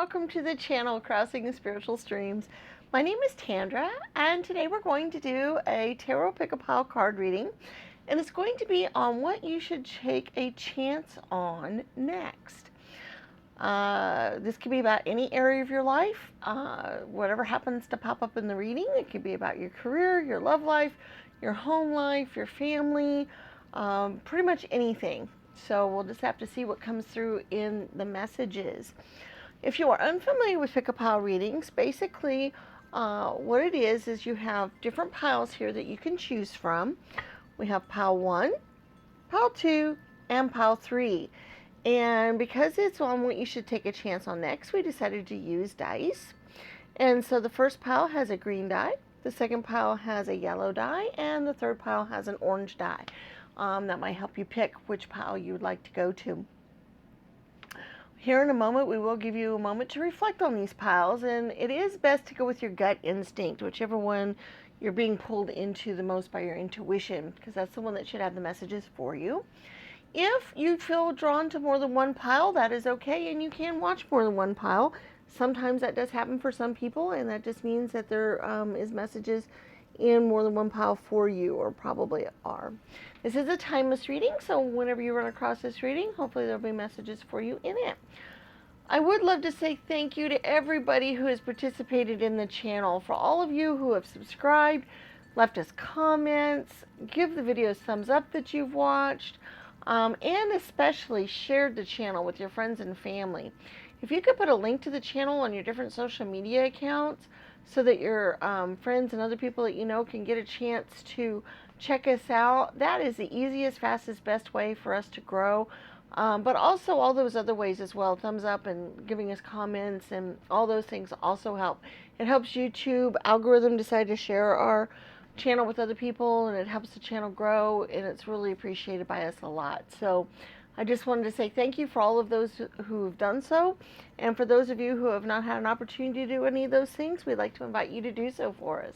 welcome to the channel Crossing the Spiritual Streams. My name is Tandra, and today we're going to do a tarot pick-a-pile card reading, and it's going to be on what you should take a chance on next. This could be about any area of your life, whatever happens to pop up in the reading. It could be about your career, your love life, your home life, your family, pretty much anything. So we'll just have to see what comes through in the messages. If you are unfamiliar with pick-a-pile readings, basically what it is you have different piles here that you can choose from. We have pile 1, pile 2, and pile 3. And because it's on what you should take a chance on next, we decided to use dice. And so the first pile has a green die, the second pile has a yellow die, and the third pile has an orange die. That might help you pick which pile you would like to go to. Here in a moment, we will give you a moment to reflect on these piles, and it is best to go with your gut instinct, whichever one you're being pulled into the most by your intuition, because that's the one that should have the messages for you. If you feel drawn to more than one pile, that is okay, and you can watch more than one pile. Sometimes that does happen for some people, and that just means that there is messages in more than one pile for you, or probably are. This is a timeless reading, so whenever you run across this reading, hopefully there'll be messages for you in it. I would love to say thank you to everybody who has participated in the channel. For all of you who have subscribed, left us comments, give the videos thumbs up that you've watched, and especially shared the channel with your friends and family. If you could put a link to the channel on your different social media accounts so that your friends and other people that you know can get a chance to check us out, that is the easiest, fastest, best way for us to grow. But also all those other ways as well, thumbs up and giving us comments and all those things also help. It helps YouTube algorithm decide to share our channel with other people, and it helps the channel grow, and it's really appreciated by us a lot. So I just wanted to say thank you for all of those who have done so, and for those of you who have not had an opportunity to do any of those things, we'd like to invite you to do so for us.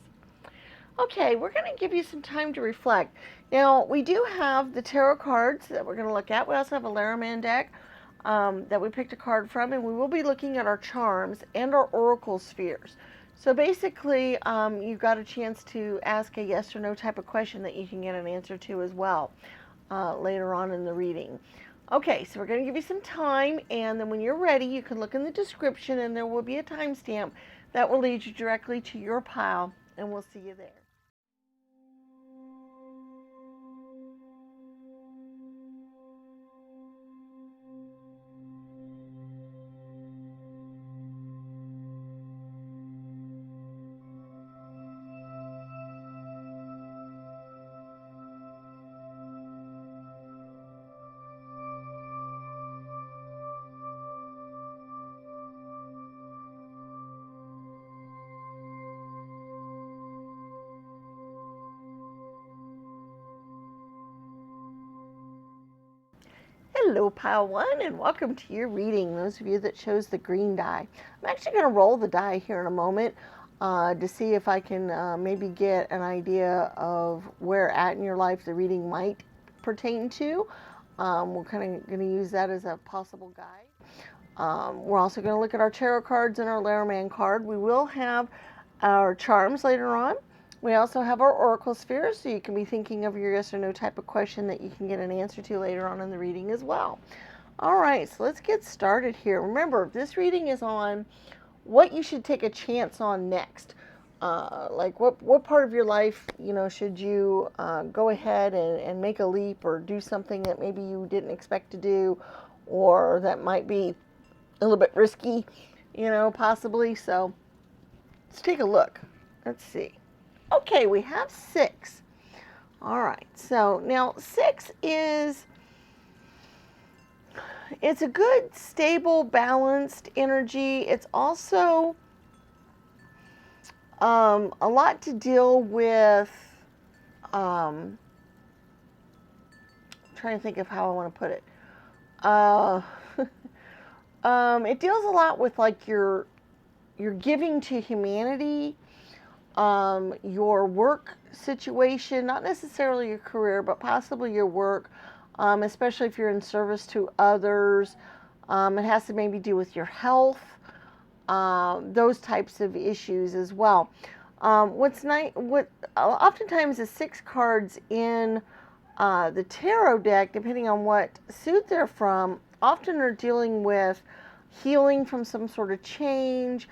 Okay, we're going to give you some time to reflect. Now, we do have the tarot cards that we're going to look at. We also have a Lenormand deck that we picked a card from, and we will be looking at our charms and our oracle spheres. So basically, you've got a chance to ask a yes or no type of question that you can get an answer to as well later on in the reading. Okay, so we're going to give you some time, and then when you're ready, you can look in the description, and there will be a timestamp that will lead you directly to your pile, and we'll see you there. Hello, pile 1, and welcome to your reading, those of you that chose the green die. I'm actually going to roll the die here in a moment to see if I can maybe get an idea of where at in your life the reading might pertain to. We're kind of going to use that as a possible guide. We're also going to look at our tarot cards and our Lenormand card. We will have our charms later on. We also have our oracle spheres, so you can be thinking of your yes or no type of question that you can get an answer to later on in the reading as well. All right, so let's get started here. Remember, this reading is on what you should take a chance on next. Like what part of your life, should you go ahead and make a leap or do something that maybe you didn't expect to do, or that might be a little bit risky, possibly. So let's take a look. Let's see. Okay, we have 6. All right, so now 6 it's a good, stable, balanced energy. It's also a lot to deal with. I'm trying to think of how I want to put it. It deals a lot with like your giving to humanity. Your work situation, not necessarily your career, but possibly your work, especially if you're in service to others. It has to maybe do with your health. those types of issues as well. What's nice, what oftentimes the 6 cards in the tarot deck, depending on what suit they're from, often are dealing with healing from some sort of change,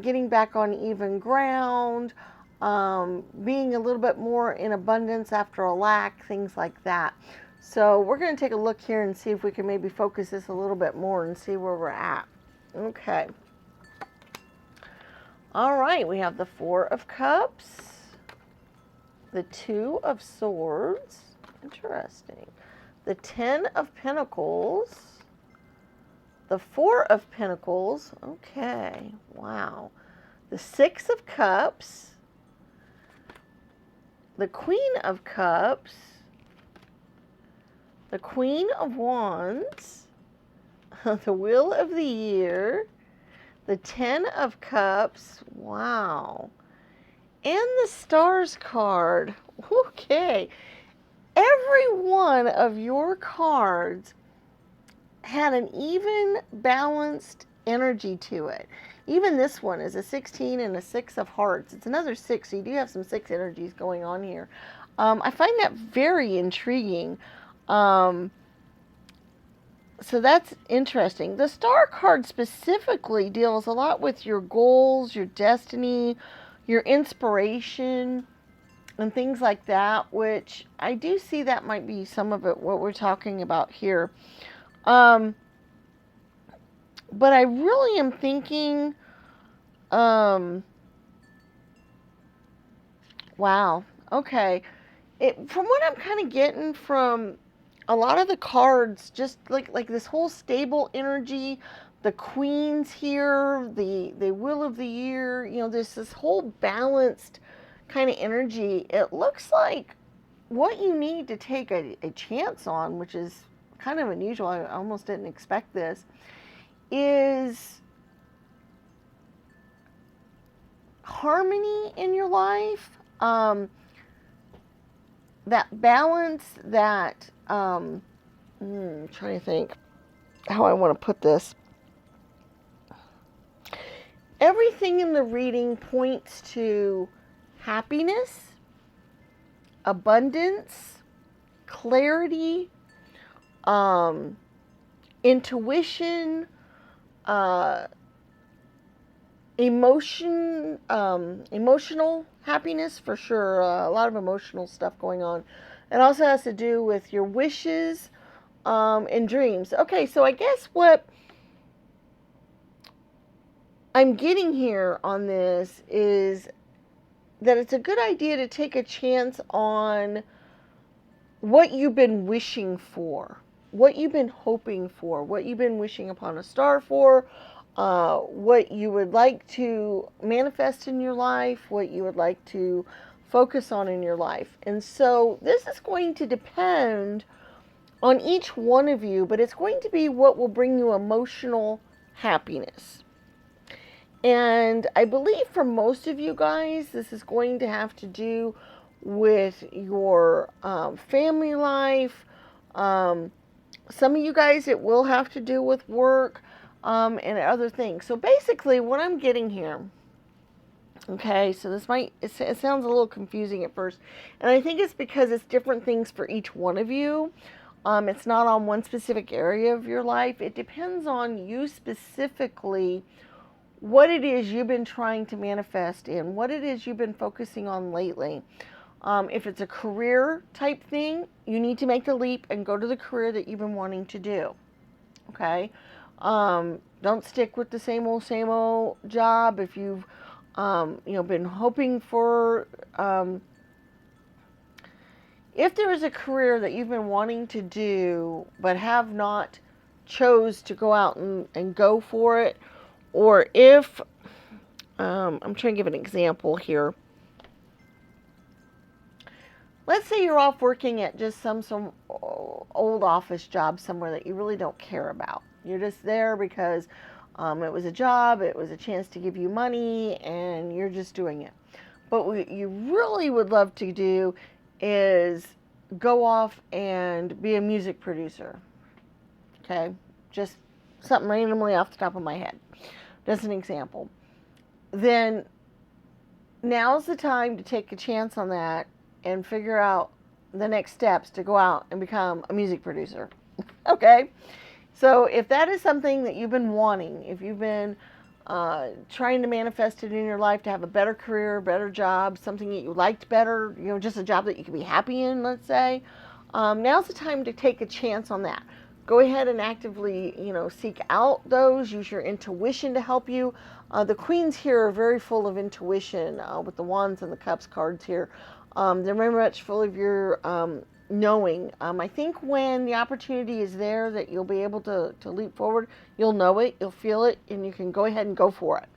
getting back on even ground, being a little bit more in abundance after a lack, things like that. So we're going to take a look here and see if we can maybe focus this a little bit more and see where we're at. Okay. All right, we have the 4 of Cups, the 2 of Swords, interesting, the 10 of Pentacles, the 4 of Pentacles, okay, wow, the 6 of Cups, the Queen of Cups, the Queen of Wands, the Wheel of the Year, the 10 of Cups, wow, and the Stars card. Okay, every one of your cards had an even, balanced energy to it. Even this one is a 16 and a 6 of Hearts. It's another 6, so you do have some 6 energies going on here. I find that very intriguing. So that's interesting. The Star card specifically deals a lot with your goals, your destiny, your inspiration, and things like that, which I do see that might be some of it, what we're talking about here. But I really am thinking, wow, okay. From what I'm kind of getting from a lot of the cards, just like this whole stable energy, the Queens here, the Wheel of the Year, you know, this whole balanced kind of energy. It looks like what you need to take a chance on, which is kind of unusual, I almost didn't expect this, is harmony in your life, that balance, that trying to think how I want to put this. Everything in the reading points to happiness, abundance, clarity, intuition, emotional happiness for sure. A lot of emotional stuff going on. It also has to do with your wishes and dreams. Okay, so I guess what I'm getting here on this is that it's a good idea to take a chance on what you've been wishing for, what you've been hoping for, what you've been wishing upon a star for, what you would like to manifest in your life, what you would like to focus on in your life. And so this is going to depend on each one of you, but it's going to be what will bring you emotional happiness. And I believe for most of you guys, this is going to have to do with your family life. Some of you guys, it will have to do with work and other things. So basically, what I'm getting here, okay, so this it sounds a little confusing at first, and I think it's because it's different things for each one of you. It's not on one specific area of your life. It depends on you specifically, what it is you've been trying to manifest in, what it is you've been focusing on lately. If it's a career type thing, you need to make the leap and go to the career that you've been wanting to do. Okay? Don't stick with the same old job. If you've been hoping for, if there is a career that you've been wanting to do but have not chose to go out and go for it, or if, I'm trying to give an example here. Let's say you're off working at just some old office job somewhere that you really don't care about. You're just there because it was a job, it was a chance to give you money, and you're just doing it. But what you really would love to do is go off and be a music producer. Okay? Just something randomly off the top of my head. just an example, then now's the time to take a chance on that and figure out the next steps to go out and become a music producer. Okay? So if that is something that you've been wanting, if you've been trying to manifest it in your life to have a better career, better job, something that you liked better, just a job that you can be happy in, let's say, now's the time to take a chance on that. Go ahead and actively, seek out those. Use your intuition to help you. The queens here are very full of intuition with the wands and the cups cards here. They're very much full of your knowing. I think when the opportunity is there that you'll be able to leap forward, you'll know it, you'll feel it, and you can go ahead and go for it.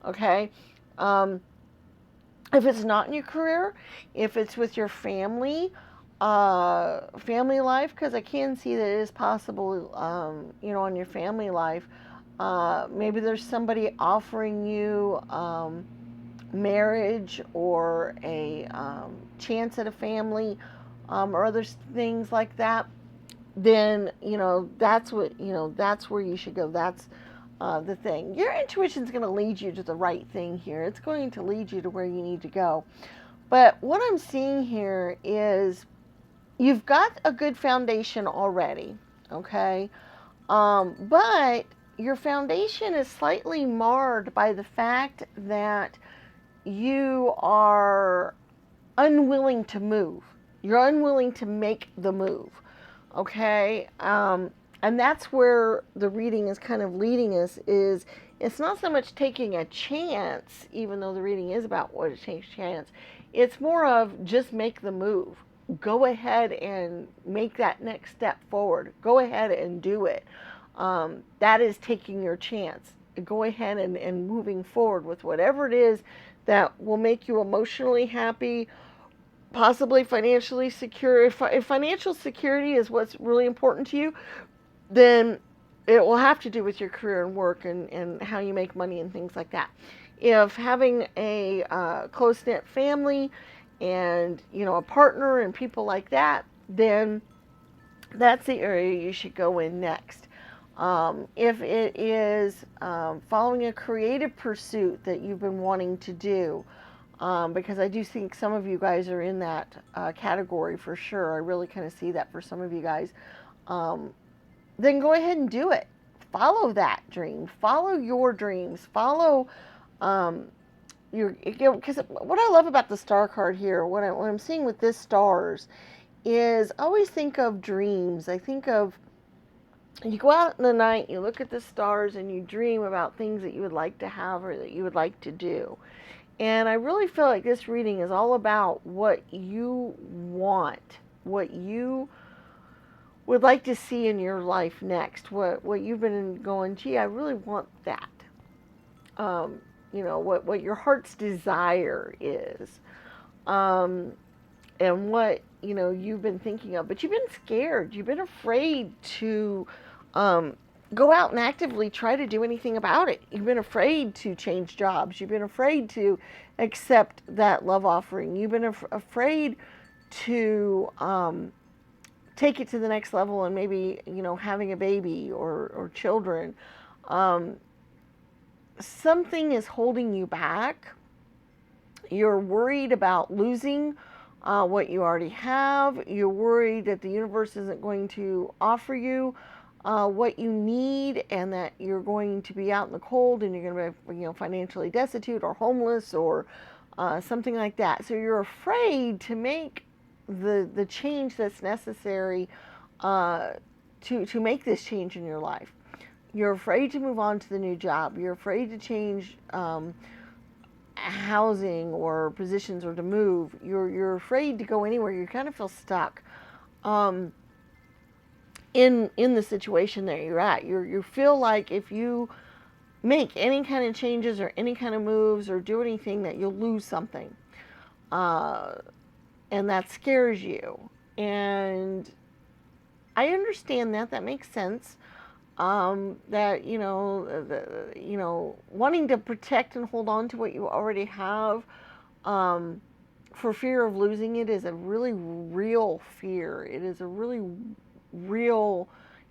Okay? If it's not in your career, if it's with your family life, because I can see that it is possible, on your family life, maybe there's somebody offering you marriage or a chance at a family, or other things like that, then that's where you should go. That's the thing. Your intuition is going to lead you to the right thing here. It's going to lead you to where you need to go. But what I'm seeing here is you've got a good foundation already, okay? But your foundation is slightly marred by the fact that you are unwilling to move. You're unwilling to make the move, okay? And that's where the reading is kind of leading us, is it's not so much taking a chance, even though the reading is about what it takes a chance. It's more of just make the move. Go ahead and make that next step forward. Go ahead and do it. That is taking your chance. Go ahead and moving forward with whatever it is that will make you emotionally happy, possibly financially secure. If financial security is what's really important to you, then it will have to do with your career and work and how you make money and things like that. If having a close-knit family and a partner and people like that, then that's the area you should go in next. If it is following a creative pursuit that you've been wanting to do, because I do think some of you guys are in that category for sure. I really kind of see that for some of you guys. Then go ahead and do it. Follow that dream. Follow your dreams. Follow because what I love about the star card here, what I'm seeing with this stars, is I always think of dreams. I think of, you go out in the night, you look at the stars, and you dream about things that you would like to have or that you would like to do. And I really feel like this reading is all about what you want, what you would like to see in your life next, what you've been going, gee, I really want that. What your heart's desire is, and what you've been thinking of, but you've been scared, you've been afraid to go out and actively try to do anything about it. You've been afraid to change jobs. You've been afraid to accept that love offering. You've been afraid to take it to the next level and maybe having a baby or children. Something is holding you back. You're worried about losing what you already have. You're worried that the universe isn't going to offer you what you need, and that you're going to be out in the cold and you're going to be financially destitute or homeless or something like that. So you're afraid to make the change that's necessary to make this change in your life. You're afraid to move on to the new job. You're afraid to change housing or positions or to move. You're afraid to go anywhere. You kind of feel stuck in the situation that you're at. You feel like if you make any kind of changes or any kind of moves or do anything, that you'll lose something. And that scares you. And I understand that. That makes sense. That wanting to protect and hold on to what you already have, for fear of losing it, is a really real fear. It is a really real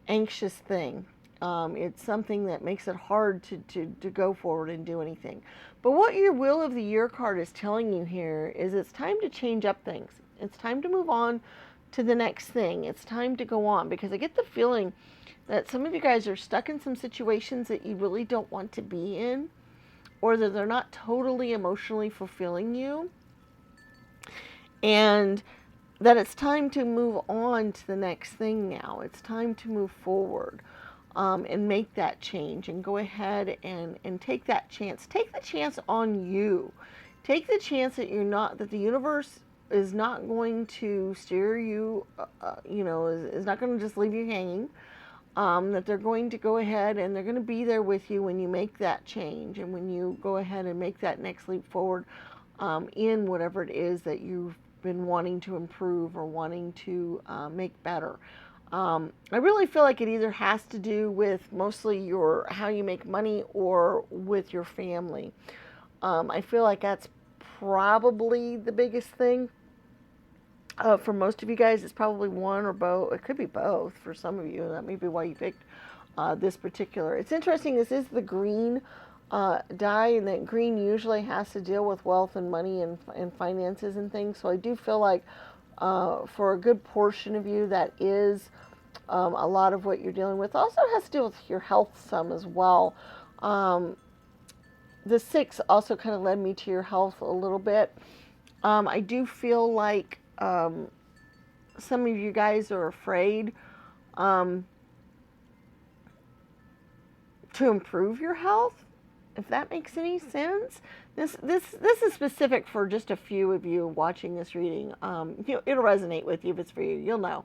anxious thing. It's something that makes it hard to go forward and do anything. But what your Wheel of the Year card is telling you here is it's time to change up things. It's time to move on to the next thing. It's time to go on, because I get the feeling that some of you guys are stuck in some situations that you really don't want to be in, or that they're not totally emotionally fulfilling you, and that it's time to move on to the next thing now. It's time to move forward, and make that change, and go ahead and take that chance. Take the chance on you. Take the chance that that the universe is not going to steer you, is not going to just leave you hanging. That they're going to go ahead and they're going to be there with you when you make that change, and when you go ahead and make that next leap forward, in whatever it is that you've been wanting to improve or wanting to make better. I really feel like it either has to do with mostly how you make money, or with your family. I feel like that's probably the biggest thing. For most of you guys, it's probably one or both. It could be both for some of you, and that may be why you picked this particular. It's interesting, this is the green die, and that green usually has to deal with wealth and money and finances and things. So I do feel like for a good portion of you, that is a lot of what you're dealing with. Also has to do with your health some as well. The 6 also kind of led me to your health a little bit. I do feel like some of you guys are afraid to improve your health, if that makes any sense. This is specific for just a few of you watching this reading. It'll resonate with you if it's for you. You'll know.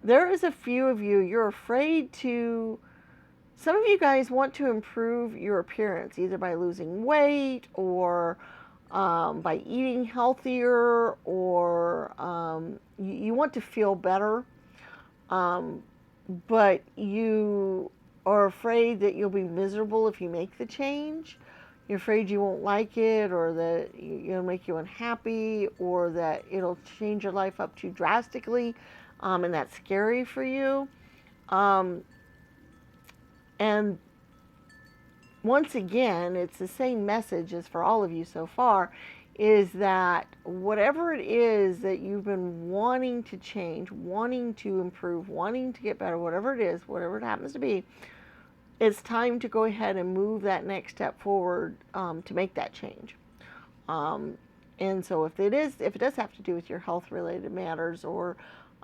There is a few of you, you're afraid to. Some of you guys want to improve your appearance, either by losing weight, or by eating healthier, or you want to feel better, but you are afraid that you'll be miserable if you make the change. You're afraid you won't like it, or that it'll make you unhappy, or that it'll change your life up too drastically, and that's scary for you. And once again, it's the same message as for all of you so far, is that whatever it is that you've been wanting to change, wanting to improve, wanting to get better, whatever it is, whatever it happens to be, it's time to go ahead and move that next step forward, to make that change. And so if it does have to do with your health related matters, or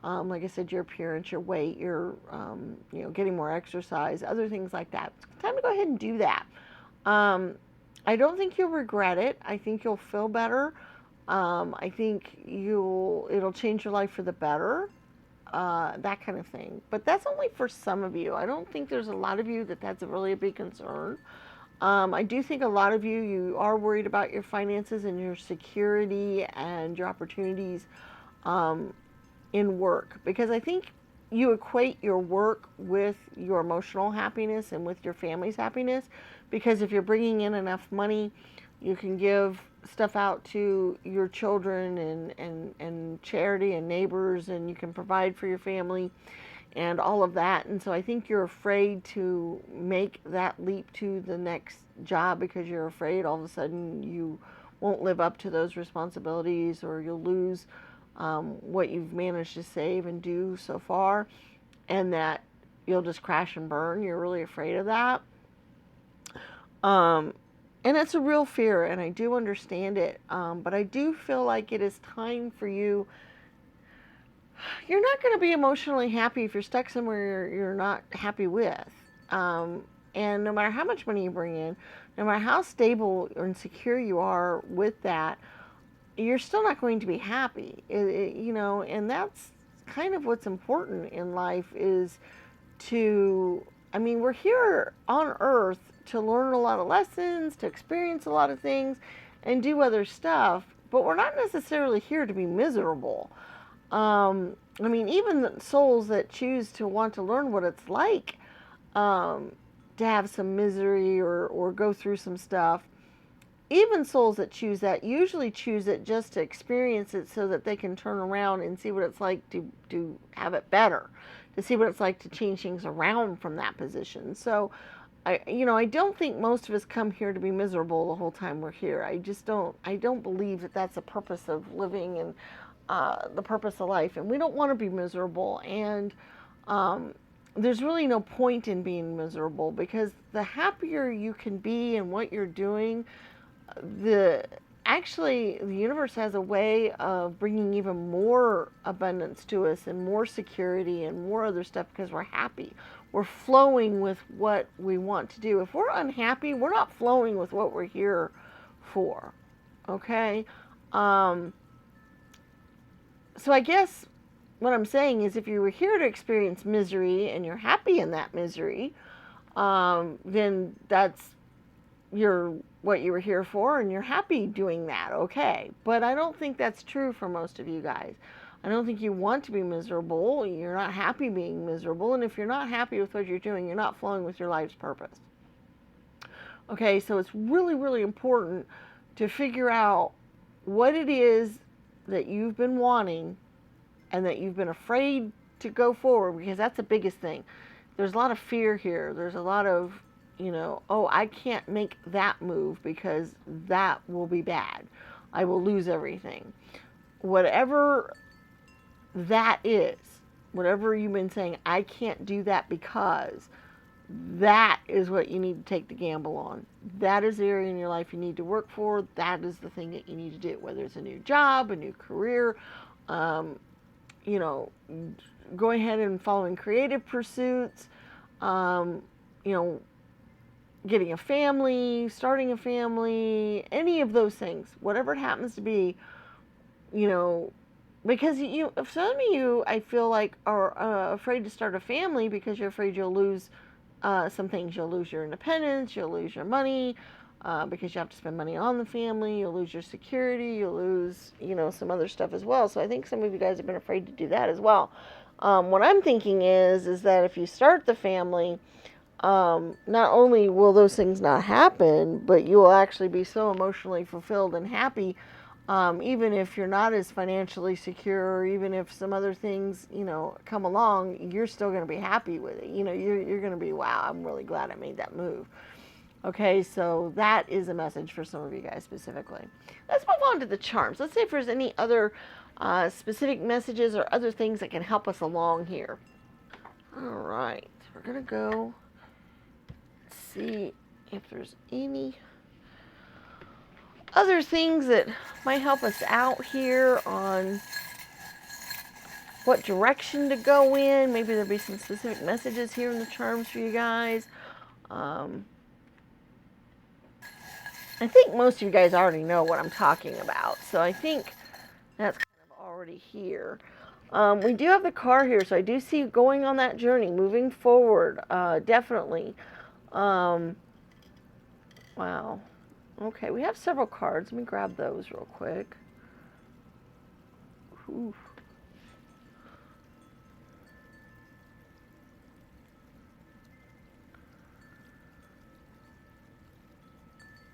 like I said, your appearance, your weight, your getting more exercise, other things like that, it's time to go ahead and do that. I don't think you'll regret it. I think you'll feel better. I think it'll change your life for the better, that kind of thing. But that's only for some of you. I don't think there's a lot of you that's really a big concern. I do think a lot of you are worried about your finances and your security and your opportunities in work, because I think you equate your work with your emotional happiness and with your family's happiness, because if you're bringing in enough money, you can give stuff out to your children and charity and neighbors, and you can provide for your family and all of that. And so I think you're afraid to make that leap to the next job, because you're afraid all of a sudden you won't live up to those responsibilities, or you'll lose what you've managed to save and do so far, and that you'll just crash and burn. You're really afraid of that. And it's a real fear, and I do understand it. But I do feel like it is time for you. You're not going to be emotionally happy if you're stuck somewhere you're not happy with. And no matter how much money you bring in, no matter how stable and secure you are with that, you're still not going to be happy. And that's kind of what's important in life, is we're here on earth to learn a lot of lessons, to experience a lot of things, and do other stuff, but we're not necessarily here to be miserable. Even the souls that choose to want to learn what it's like to have some misery or go through some stuff, even souls that choose that usually choose it just to experience it, so that they can turn around and see what it's like to have it better, to see what it's like to change things around from that position. So I don't think most of us come here to be miserable the whole time we're here. I don't believe that that's the purpose of living and the purpose of life. And we don't want to be miserable. And there's really no point in being miserable, because the happier you can be in what you're doing, the universe has a way of bringing even more abundance to us and more security and more other stuff, because we're happy. We're flowing with what we want to do. If we're unhappy, we're not flowing with what we're here for. Okay? So I guess what I'm saying is, if you were here to experience misery and you're happy in that misery, then that's what you were here for, and you're happy doing that, okay? But I don't think that's true for most of you guys. I don't think you want to be miserable. You're not happy being miserable, and if you're not happy with what you're doing, you're not flowing with your life's purpose. Okay, so it's really, really important to figure out what it is that you've been wanting and that you've been afraid to go forward, because that's the biggest thing. There's a lot of fear here. There's a lot of, oh, I can't make that move because that will be bad. I will lose everything. Whatever that is, whatever you've been saying, I can't do that because, that is what you need to take the gamble on. That is the area in your life you need to work for. That is the thing that you need to do, whether it's a new job, a new career, going ahead and following creative pursuits, getting a family, starting a family, any of those things, whatever it happens to be, because some of you, I feel like, are afraid to start a family because you're afraid you'll lose some things. You'll lose your independence, you'll lose your money, because you have to spend money on the family, you'll lose your security, you'll lose, some other stuff as well. So I think some of you guys have been afraid to do that as well. What I'm thinking is that if you start the family, not only will those things not happen, but you will actually be so emotionally fulfilled and happy, even if you're not as financially secure, or even if some other things, come along, you're still going to be happy with it. You're going to be, wow, I'm really glad I made that move. Okay, so that is a message for some of you guys specifically. Let's move on to the charms. Let's see if there's any other specific messages or other things that can help us along here. All right, we're going to go see if there's any other things that might help us out here on what direction to go in. Maybe there'll be some specific messages here in the charms for you guys. I think most of you guys already know what I'm talking about, so I think that's kind of already here. We do have the car here, so I do see you going on that journey, moving forward, definitely. Wow. Okay, we have several cards. Let me grab those real quick. Whew.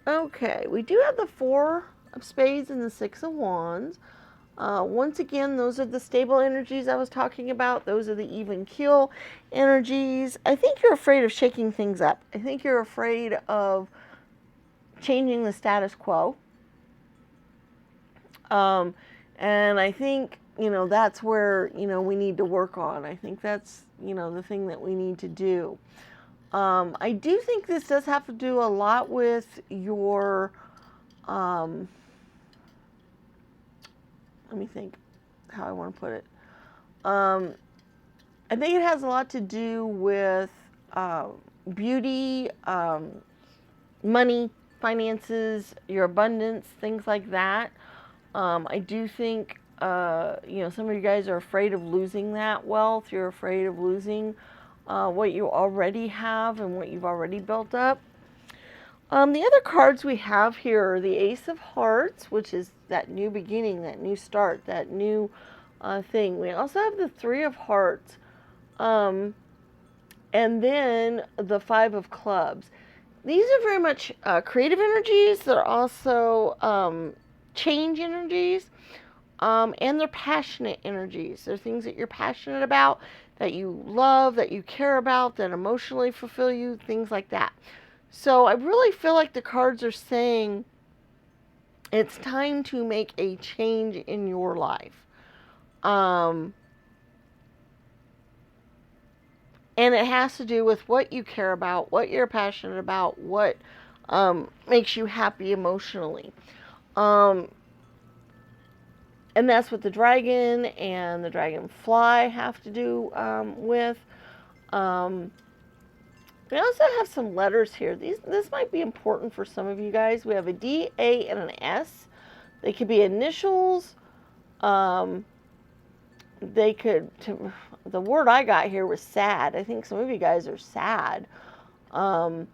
Okay, we do have the Four of Spades and the Six of Wands. Once again, those are the stable energies I was talking about. Those are the even keel energies. I think you're afraid of shaking things up. I think you're afraid of changing the status quo. And I think, that's where, we need to work on. I think that's, the thing that we need to do. I do think this does have to do a lot with your, let me think how I want to put it. I think it has a lot to do with beauty, money, finances, your abundance, things like that. I do think, some of you guys are afraid of losing that wealth. You're afraid of losing what you already have and what you've already built up. The other cards we have here are the Ace of Hearts, which is that new beginning, that new start, that new thing. We also have the Three of Hearts, and then the Five of Clubs. These are very much creative energies. They're also change energies, and they're passionate energies. They're things that you're passionate about, that you love, that you care about, that emotionally fulfill you, things like that. So I really feel like the cards are saying it's time to make a change in your life. And it has to do with what you care about, what you're passionate about, what makes you happy emotionally. And that's what the dragon and the dragonfly have to do with. We also have some letters here. This might be important for some of you guys. We have a D, A, and an S. They could be initials. They could. The word I got here was sad. I think some of you guys are sad, and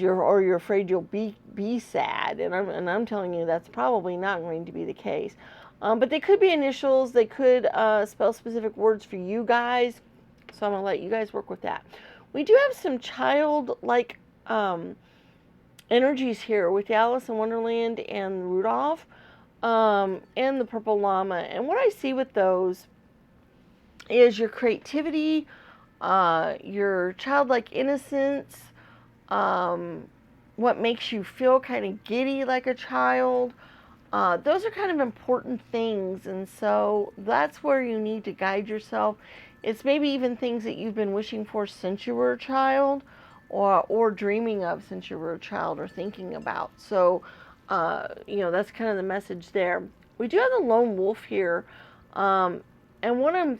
you're afraid you'll be sad. And I'm telling you that's probably not going to be the case. But they could be initials. They could spell specific words for you guys. So I'm going to let you guys work with that. We do have some childlike energies here with Alice in Wonderland and Rudolph and the Purple Llama. And what I see with those is your creativity, your childlike innocence, what makes you feel kind of giddy like a child. Those are kind of important things, and so that's where you need to guide yourself. It's maybe even things that you've been wishing for since you were a child, or dreaming of since you were a child, or thinking about. So, that's kind of the message there. We do have the lone wolf here, and what I'm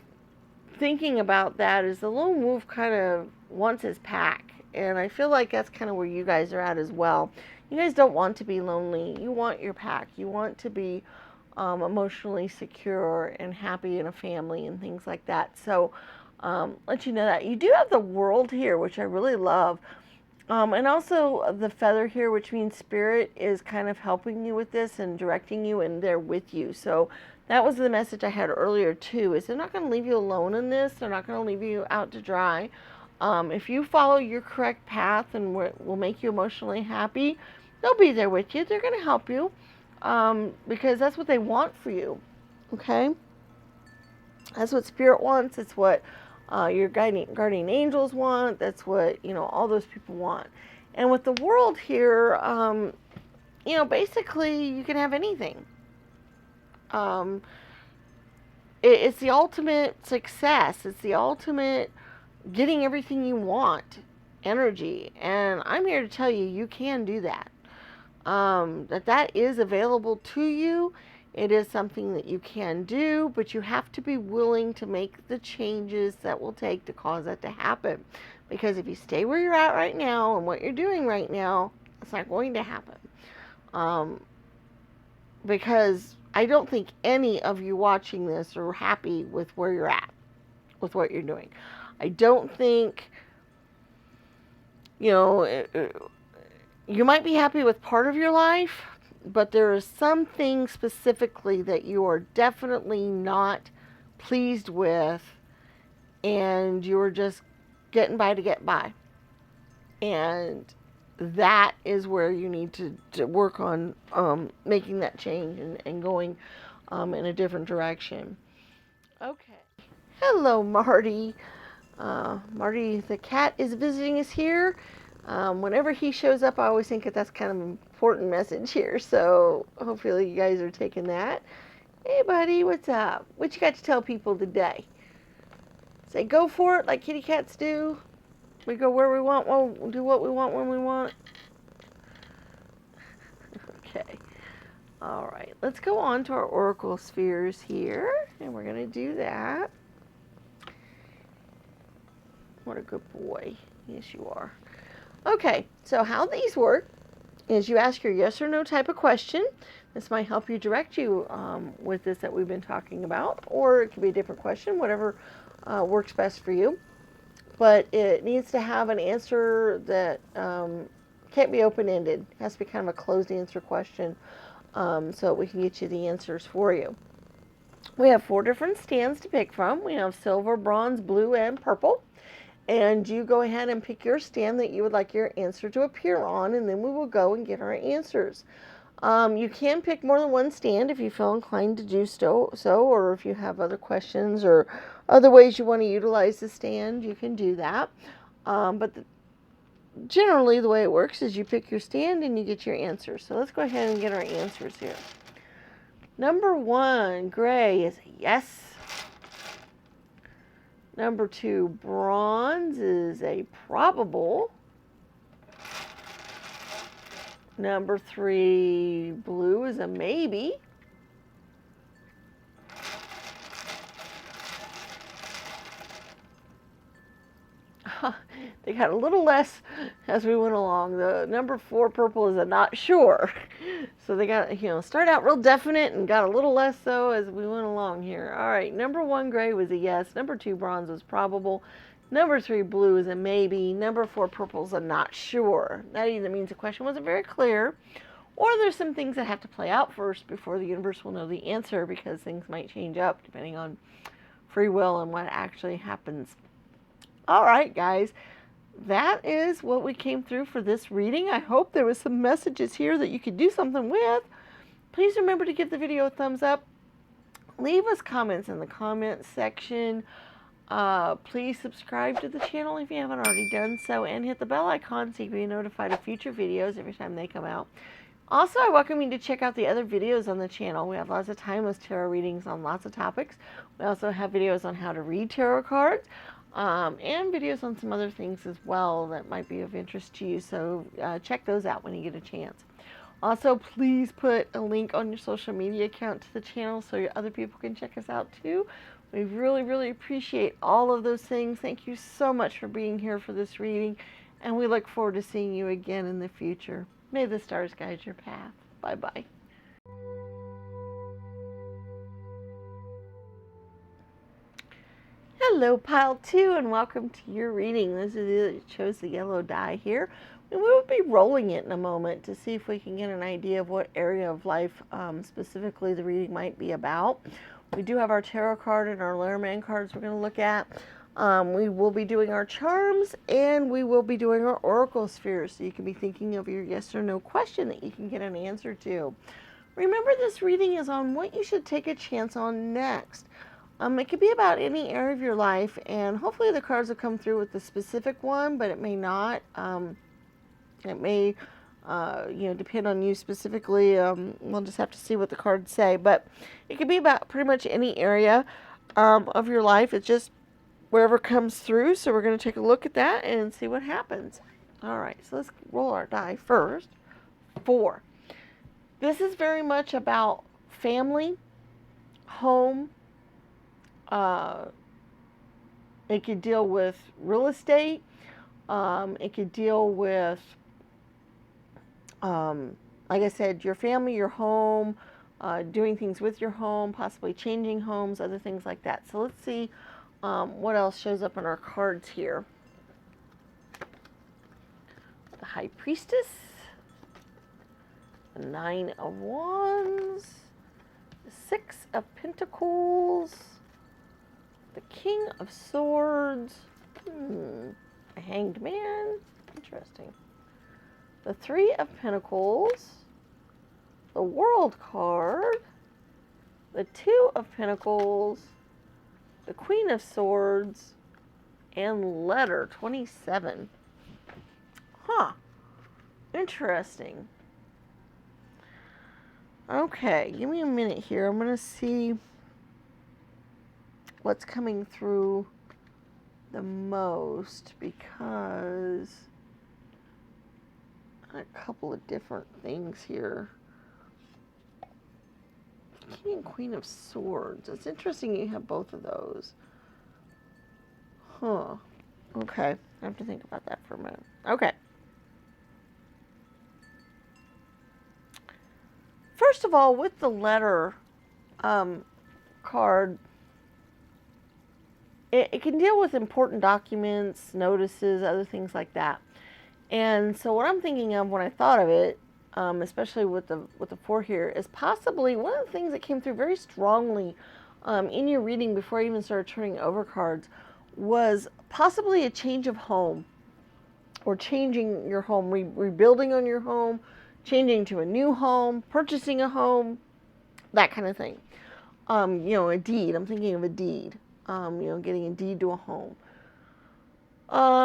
thinking about that is the lone wolf kind of wants his pack, and I feel like that's kind of where you guys are at as well. You guys don't want to be lonely. You want your pack. You want to be emotionally secure and happy in a family and things like that. So let you know that. You do have the world here, which I really love. And also the feather here, which means spirit is kind of helping you with this and directing you, and they're with you. So that was the message I had earlier too, is they're not going to leave you alone in this. They're not going to leave you out to dry. If you follow your correct path and will make you emotionally happy, they'll be there with you. They're going to help you because that's what they want for you. Okay? That's what Spirit wants. It's what your guardian angels want. That's what, all those people want. And with the world here, basically you can have anything. It's the ultimate success. It's the ultimate getting everything you want energy. And I'm here to tell you, you can do that. That is available to you. It is something that you can do, but you have to be willing to make the changes that will take to cause that to happen. Because if you stay where you're at right now and what you're doing right now, it's not going to happen. Because I don't think any of you watching this are happy with where you're at, with what you're doing. I don't think, you might be happy with part of your life, but there is something specifically that you are definitely not pleased with, and you're just getting by to get by. And that is where you need to work on making that change and going in a different direction. Okay. Hello, Marty. Marty the cat is visiting us here. Whenever he shows up, I always think that that's kind of an important message here. So hopefully you guys are taking that. Hey, buddy, what's up? What you got to tell people today? Say go for it like kitty cats do. We go where we want, we'll do what we want when we want. Okay. All right. Let's go on to our oracle spheres here. And we're going to do that. What a good boy. Yes, you are. Okay. So how these work is you ask your yes or no type of question. This might help you direct you with this that we've been talking about. Or it could be a different question, whatever works best for you. But it needs to have an answer that can't be open-ended. It has to be kind of a closed answer question so we can get you the answers for you. We have 4 different stands to pick from. We have silver, bronze, blue, and purple. And you go ahead and pick your stand that you would like your answer to appear on, and then we will go and get our answers. You can pick more than one stand if you feel inclined to do so, or if you have other questions or other ways you want to utilize the stand, you can do that. But generally the way it works is you pick your stand and you get your answers. So let's go ahead and get our answers here. Number 1, gray, is a yes. Number 2, bronze, is a probable. Number 3, blue, is a maybe. They got a little less as we went along. The number 4, purple, is a not sure. So they got, start out real definite and got a little less so as we went along here. All right, number 1, gray, was a yes. Number 2, bronze, was probable. Number 3, blue, is a maybe. Number 4, purple, is a not sure. That either means the question wasn't very clear, or there's some things that have to play out first before the universe will know the answer, because things might change up depending on free will and what actually happens. All right, guys, that is what we came through for this reading. I hope there was some messages here that you could do something with. Please remember to give the video a thumbs up. Leave us comments in the comments section. Please subscribe to the channel if you haven't already done so, and hit the bell icon so you can be notified of future videos every time they come out. Also, I welcome you to check out the other videos on the channel. We have lots of timeless tarot readings on lots of topics. We also have videos on how to read tarot cards, and videos on some other things as well that might be of interest to you. So check those out when you get a chance. Also, please put a link on your social media account to the channel so other people can check us out too. We really, really appreciate all of those things. Thank you so much for being here for this reading, and we look forward to seeing you again in the future. May the stars guide your path. Bye-bye. Hello, Pile 2, and welcome to your reading. This is it chose the yellow die here. And we will be rolling it in a moment to see if we can get an idea of what area of life specifically the reading might be about. We do have our tarot card and our Lenormand cards we're going to look at. We will be doing our charms, and we will be doing our oracle spheres, so you can be thinking of your yes or no question that you can get an answer to. Remember, this reading is on what you should take a chance on next. It could be about any area of your life, and hopefully the cards will come through with the specific one, but it may not. It may, depend on you specifically. We'll just have to see what the cards say, but it could be about pretty much any area of your life. It's just wherever comes through, so we're going to take a look at that and see what happens. All right, so let's roll our die first. 4. This is very much about family, home. It could deal with real estate. It could deal with, like I said, your family, your home, doing things with your home, possibly changing homes, other things like that. So let's see what else shows up in our cards here. The High Priestess, the 9 of Wands, the 6 of Pentacles, the King of Swords, a Hanged Man, interesting, the 3 of Pentacles, the World card, the 2 of Pentacles, the Queen of Swords, and letter 27. Huh. Interesting. Okay, give me a minute here. I'm going to see what's coming through the most, because a couple of different things here. King and Queen of Swords. It's interesting you have both of those. Huh. Okay. I have to think about that for a minute. Okay. First of all, with the letter card, it can deal with important documents, notices, other things like that. And so what I'm thinking of when I thought of it, especially with the 4 here, is possibly one of the things that came through very strongly in your reading before I even started turning over cards was possibly a change of home, or changing your home, rebuilding on your home, changing to a new home, purchasing a home, that kind of thing. A deed. I'm thinking of a deed. getting a deed to a home.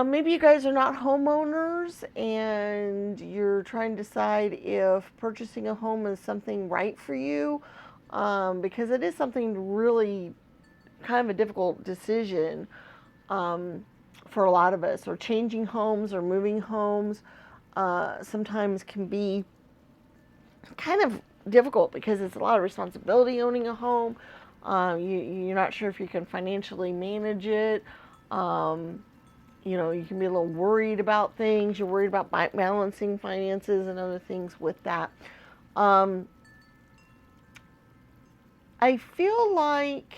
Maybe you guys are not homeowners and you're trying to decide if purchasing a home is something right for you, because it is something really kind of a difficult decision for a lot of us. Or changing homes or moving homes sometimes can be kind of difficult because it's a lot of responsibility owning a home. You're not sure if you can financially manage it. You can be a little worried about things. You're worried about balancing finances and other things with that. I feel like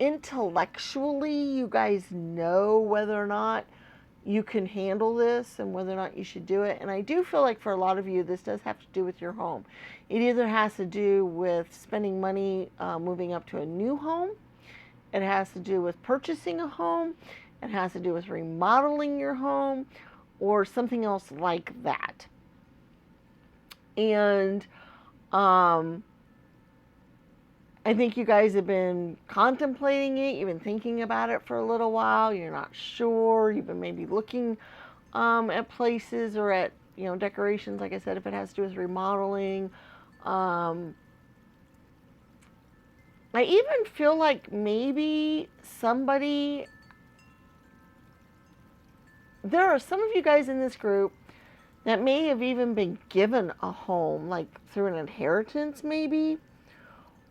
intellectually you guys know whether or not you can handle this and whether or not you should do it. And I do feel like for a lot of you, this does have to do with your home. It either has to do with spending money moving up to a new home. It has to do with purchasing a home. It has to do with remodeling your home or something else like that. And I think you guys have been contemplating it. You've been thinking about it for a little while. You're not sure. You've been maybe looking at places or at decorations. Like I said, if it has to do with remodeling. I even feel like maybe there are some of you guys in this group that may have even been given a home, like through an inheritance maybe,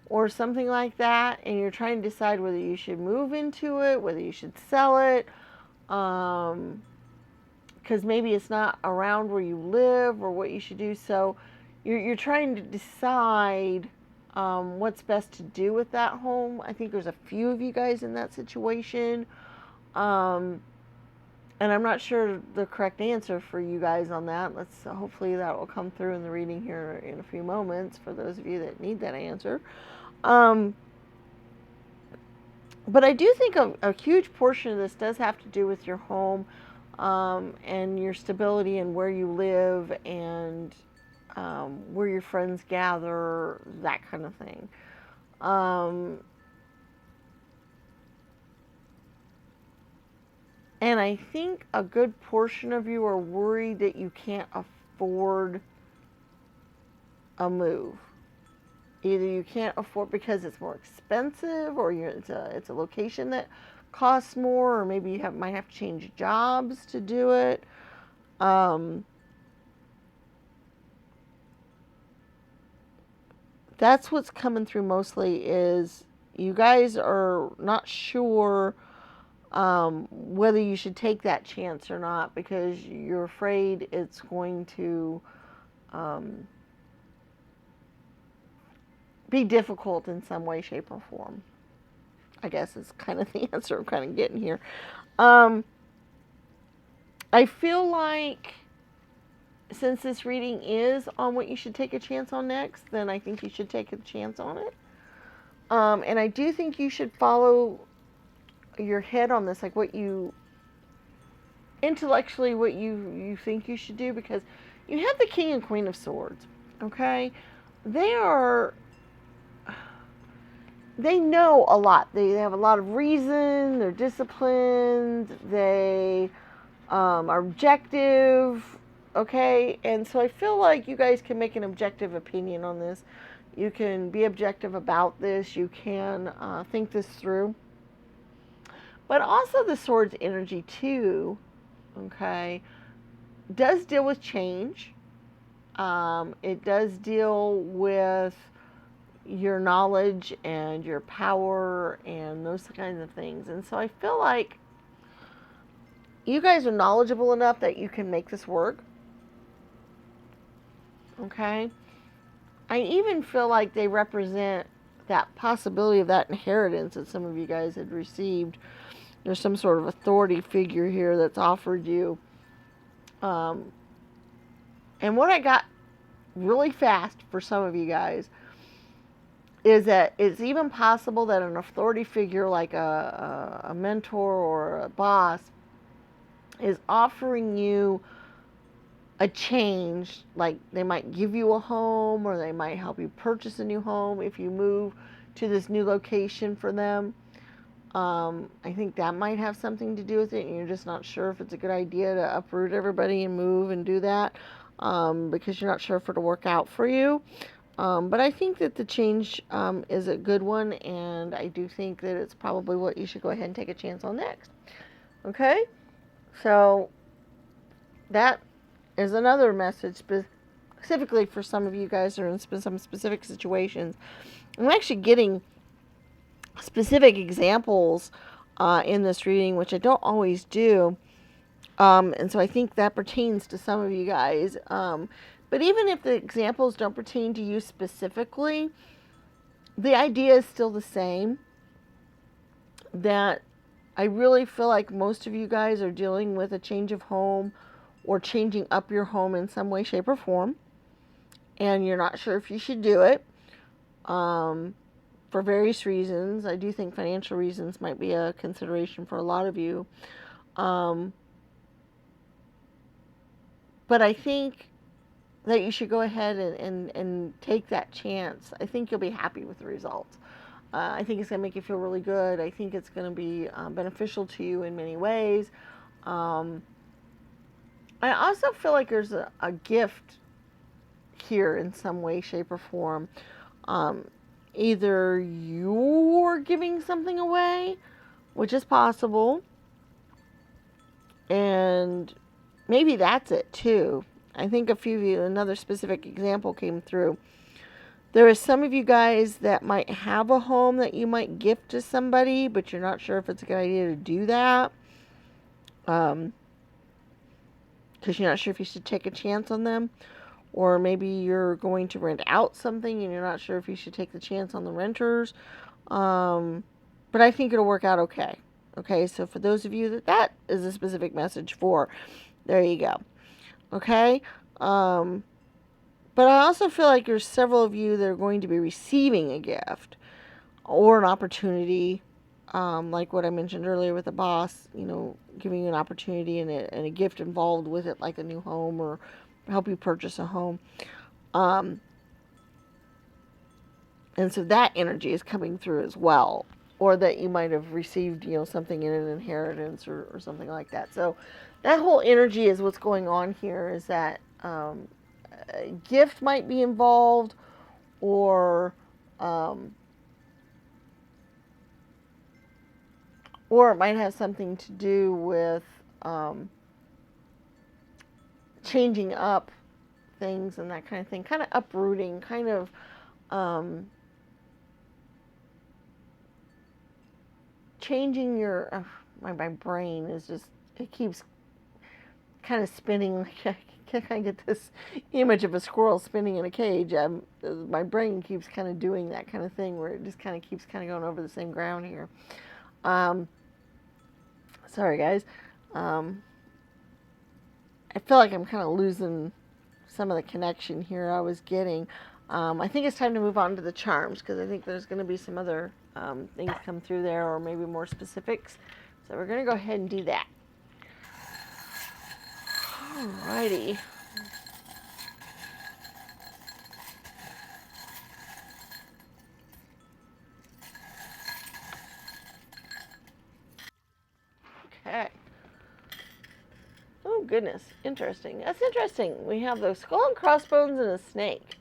or something like that, and you're trying to decide whether you should move into it, whether you should sell it, because maybe it's not around where you live or what you should do. So you're trying to decide what's best to do with that home. I think there's a few of you guys in that situation. And I'm not sure the correct answer for you guys on that. Hopefully that will come through in the reading here in a few moments for those of you that need that answer. But I do think a huge portion of this does have to do with your home and your stability and where you live and where your friends gather, that kind of thing. And I think a good portion of you are worried that you can't afford a move. Either you can't afford because it's more expensive, or it's a location that costs more, or maybe you might have to change jobs to do it. That's what's coming through mostly, is you guys are not sure whether you should take that chance or not, because you're afraid it's going to be difficult in some way, shape, or form. I guess is kind of the answer I'm kind of getting here. I feel like since this reading is on what you should take a chance on next, then I think you should take a chance on it. And I do think you should follow your head on this, like what you intellectually what you think you should do, because you have the King and Queen of Swords. Okay, they know a lot. They have a lot of reason. They're disciplined. They are objective. Okay, and so I feel like you guys can make an objective opinion on this. You can be objective about this. You can think this through. But also the Sword's energy too, okay, does deal with change. It does deal with your knowledge and your power and those kinds of things. And so I feel like you guys are knowledgeable enough that you can make this work. Okay? I even feel like they represent that possibility of that inheritance that some of you guys had received. There's some sort of authority figure here that's offered you. And what I got really fast for some of you guys is that it's even possible that an authority figure like a mentor or a boss is offering you a change. Like they might give you a home, or they might help you purchase a new home if you move to this new location for them. I think that might have something to do with it, and you're just not sure if it's a good idea to uproot everybody and move and do that, because you're not sure if it'll work out for you. But I think that the change is a good one, and I do think that it's probably what you should go ahead and take a chance on next. Okay? So that is another message specifically for some of you guys that are in some specific situations. I'm actually getting specific examples in this reading, which I don't always do. And so I think that pertains to some of you guys. But even if the examples don't pertain to you specifically, the idea is still the same. That I really feel like most of you guys are dealing with a change of home or changing up your home in some way, shape, or form. And you're not sure if you should do it. For various reasons. I do think financial reasons might be a consideration for a lot of you. But I think that you should go ahead and take that chance. I think you'll be happy with the results. I think it's going to make you feel really good. I think it's going to be beneficial to you in many ways. I also feel like there's a gift here in some way, shape, or form. Either you're giving something away, which is possible, and maybe that's it too. I think a few of you, another specific example came through. There are some of you guys that might have a home that you might gift to somebody, but you're not sure if it's a good idea to do that. Because you're not sure if you should take a chance on them. Or maybe you're going to rent out something and you're not sure if you should take the chance on the renters. But I think it'll work out okay. Okay, so for those of you that is a specific message for, there you go. Okay? But I also feel like there's several of you that are going to be receiving a gift or an opportunity, like what I mentioned earlier with the boss, giving you an opportunity and a gift involved with it, like a new home or help you purchase a home. And so that energy is coming through as well. Or that you might have received, something in an inheritance or something like that. So that whole energy is what's going on here, is that a gift might be involved, or it might have something to do with changing up things and that kind of thing, kind of uprooting, kind of changing your my brain is just, it keeps kind of spinning. Like I get this image of a squirrel spinning in a cage. My brain keeps kind of doing that kind of thing where it just kind of keeps kind of going over the same ground here. Sorry guys. I feel like I'm kind of losing some of the connection here I was getting. I think it's time to move on to the charms, because I think there's going to be some other things come through there, or maybe more specifics. So we're going to go ahead and do that. Alrighty. Okay. Oh goodness, interesting. That's interesting. We have the skull and crossbones and a snake.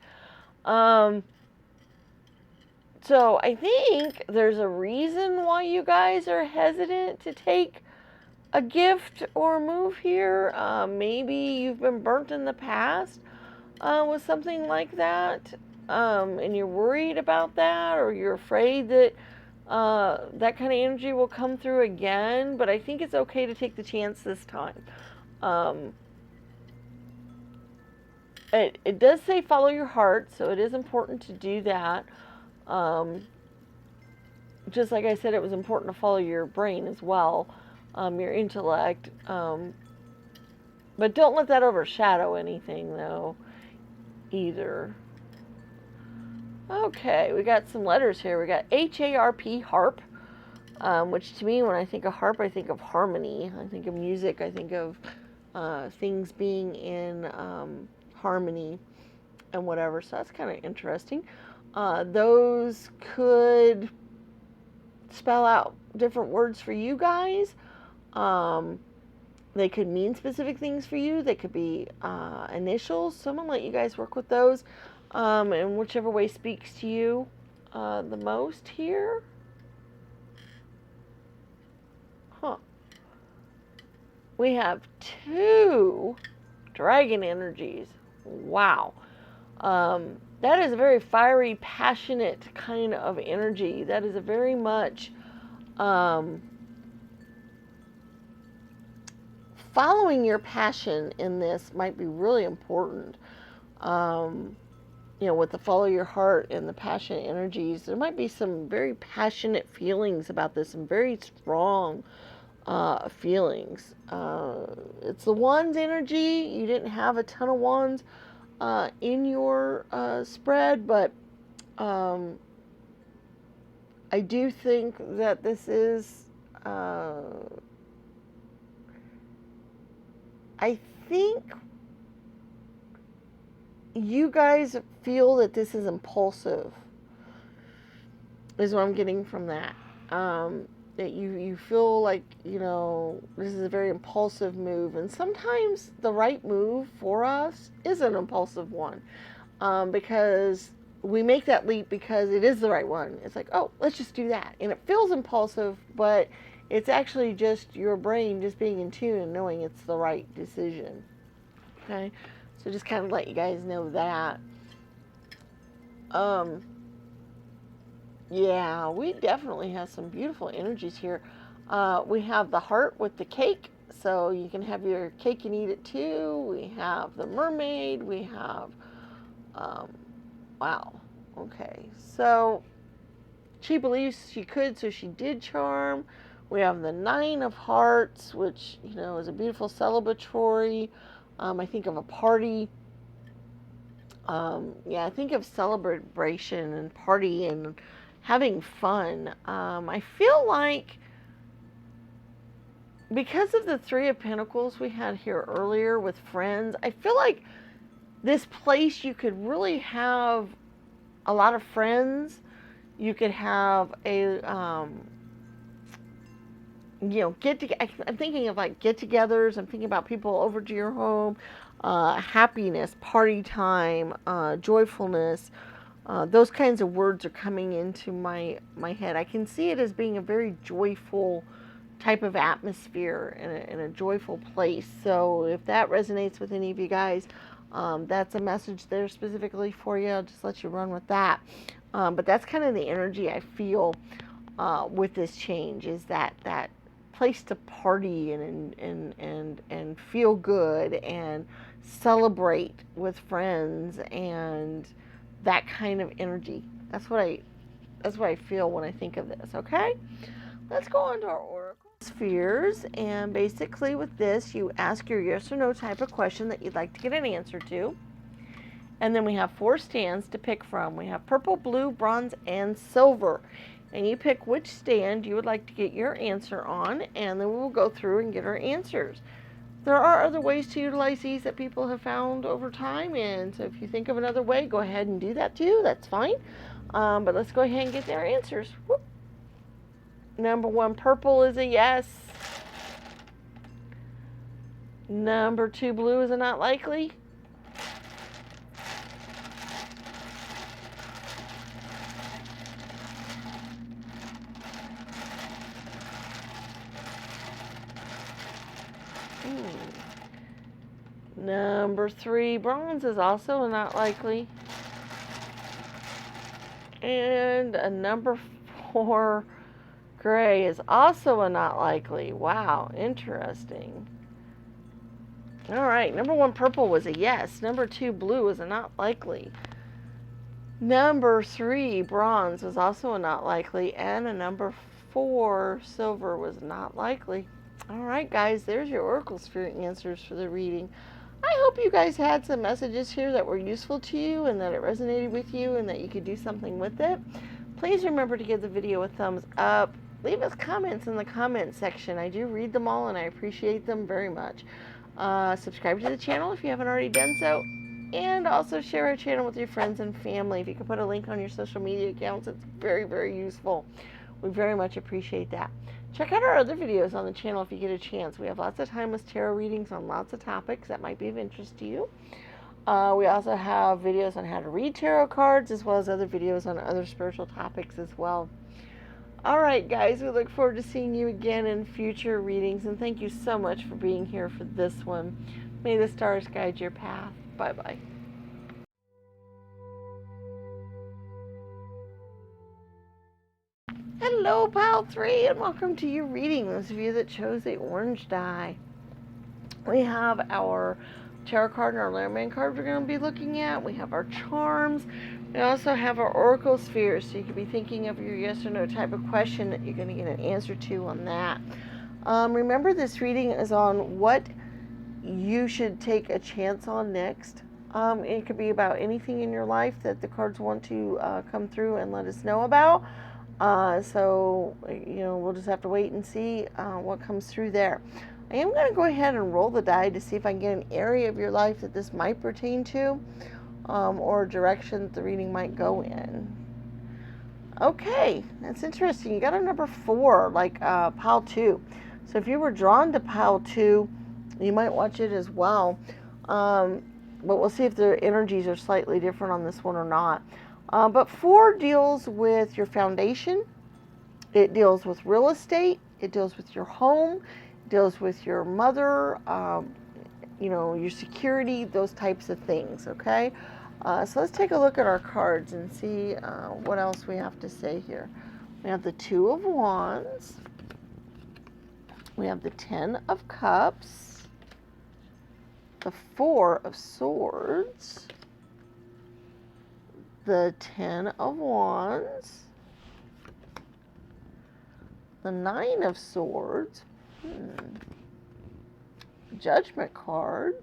So I think there's a reason why you guys are hesitant to take a gift or move here. Maybe you've been burnt in the past with something like that, and you're worried about that, or you're afraid that that kind of energy will come through again. But I think it's okay to take the chance this time. It does say follow your heart, so it is important to do that. Just like I said, it was important to follow your brain as well, your intellect. But don't let that overshadow anything, though, either. Okay, we got some letters here. We got H-A-R-P, harp, which to me, when I think of harp, I think of harmony. I think of music. I think of things being in harmony and whatever. So that's kind of interesting. Those could spell out different words for you guys. They could mean specific things for you. They could be initials. So I'm going to let you guys work with those in whichever way speaks to you the most here. Huh. We have 2 dragon energies. Wow. That is a very fiery, passionate kind of energy. That is a very much following your passion in this might be really important. You know, with the follow your heart and the passionate energies, there might be some very passionate feelings about this, some very strong feelings. It's the wands energy. You didn't have a ton of wands in your spread, but I do think that this is I think you guys feel that this is impulsive, is what I'm getting from that. That you feel like, you know, this is a very impulsive move. And sometimes the right move for us is an impulsive one. Because we make that leap because it is the right one. It's like, oh, let's just do that. And it feels impulsive, but it's actually just your brain just being in tune and knowing it's the right decision. Okay? So just kind of let you guys know that. Yeah, we definitely have some beautiful energies here. We have the heart with the cake, so you can have your cake and eat it too. We have the mermaid. We have, wow, okay. So she believes she could, so she did charm. We have the 9 of hearts, which, you know, is a beautiful celebratory. I think of a party. Yeah, I think of celebration and party and having fun. I feel like because of the 3 of Pentacles we had here earlier with friends, I feel like this place you could really have a lot of friends. You could have a, you know, I'm thinking of like get-togethers. I'm thinking about people over to your home, happiness, party time, joyfulness. Those kinds of words are coming into my head. I can see it as being a very joyful type of atmosphere in a joyful place. So if that resonates with any of you guys, that's a message there specifically for you. I'll just let you run with that. But that's kind of the energy I feel with this change, is that place to party and feel good and celebrate with friends and that kind of energy. That's what I feel when I think of this. Okay, let's go on to our oracle spheres, and basically with this you ask your yes or no type of question that you'd like to get an answer to, and then we have 4 stands to pick from. We have purple, blue, bronze, and silver, and you pick which stand you would like to get your answer on, and then we'll go through and get our answers. There are other ways to utilize these that people have found over time, and so if you think of another way, go ahead and do that too. That's fine. But let's go ahead and get their answers. Whoop. Number 1, purple is a yes. Number 2, blue is a not likely. Number 3, bronze is also a not likely. And a number 4, gray is also a not likely. Wow, interesting. All right, number 1, purple was a yes. Number 2, blue is a not likely. Number 3, bronze was also a not likely. And a number 4, silver was not likely. All right, guys, there's your oracle spirit answers for the reading. I hope you guys had some messages here that were useful to you and that it resonated with you and that you could do something with it. Please remember to give the video a thumbs up. Leave us comments in the comment section. I do read them all and I appreciate them very much. Subscribe to the channel if you haven't already done so. And also share our channel with your friends and family. If you could put a link on your social media accounts, it's very, very useful. We very much appreciate that. Check out our other videos on the channel if you get a chance. We have lots of timeless tarot readings on lots of topics that might be of interest to you. We also have videos on how to read tarot cards, as well as other videos on other spiritual topics as well. Alright guys, we look forward to seeing you again in future readings, and thank you so much for being here for this one. May the stars guide your path. Bye-bye. Hello, Pile 3, and welcome to your reading, those of you that chose the orange die. We have our tarot card and our Lenormand card we're going to be looking at. We have our charms. We also have our oracle spheres, so you could be thinking of your yes or no type of question that you're going to get an answer to on that. Remember, this reading is on what you should take a chance on next. It could be about anything in your life that the cards want to come through and let us know about. So, we'll just have to wait and see what comes through there. I am going to go ahead and roll the die to see if I can get an area of your life that this might pertain to, or a direction that the reading might go in. Okay, that's interesting. You got a number 4, like pile 2. So if you were drawn to pile 2, you might watch it as well. But we'll see if the energies are slightly different on this one or not. But 4 deals with your foundation. It deals with real estate. It deals with your home. Deals with your mother, your security, those types of things, okay? So let's take a look at our cards and see what else we have to say here. We have the 2 of Wands. We have the 10 of Cups. The 4 of Swords. The 10 of Wands. The 9 of Swords. Judgment card.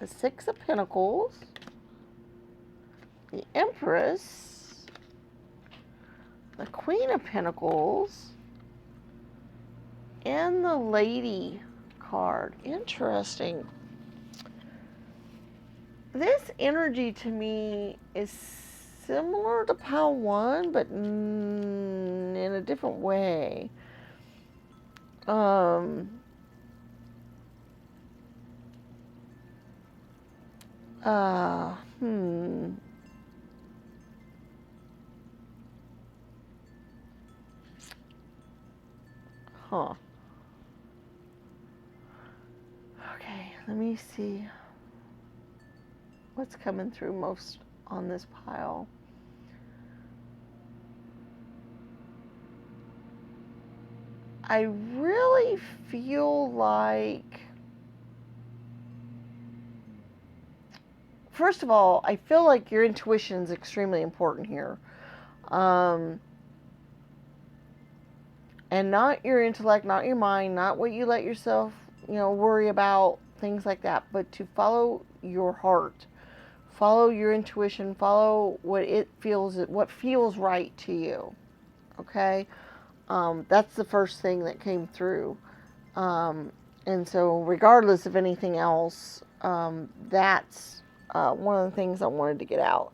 The 6 of Pentacles. The Empress. The Queen of Pentacles. And the Lady card. Interesting. This energy to me is similar to pile 1, but in a different way. Huh. Okay, let me see what's coming through most on this pile. I really feel like, first of all, I feel like your intuition is extremely important here. And not your intellect, not your mind, not what you let yourself, worry about, things like that, but to follow your heart. Follow your intuition, follow what feels right to you. Okay? That's the first thing that came through. And so regardless of anything else, that's one of the things I wanted to get out.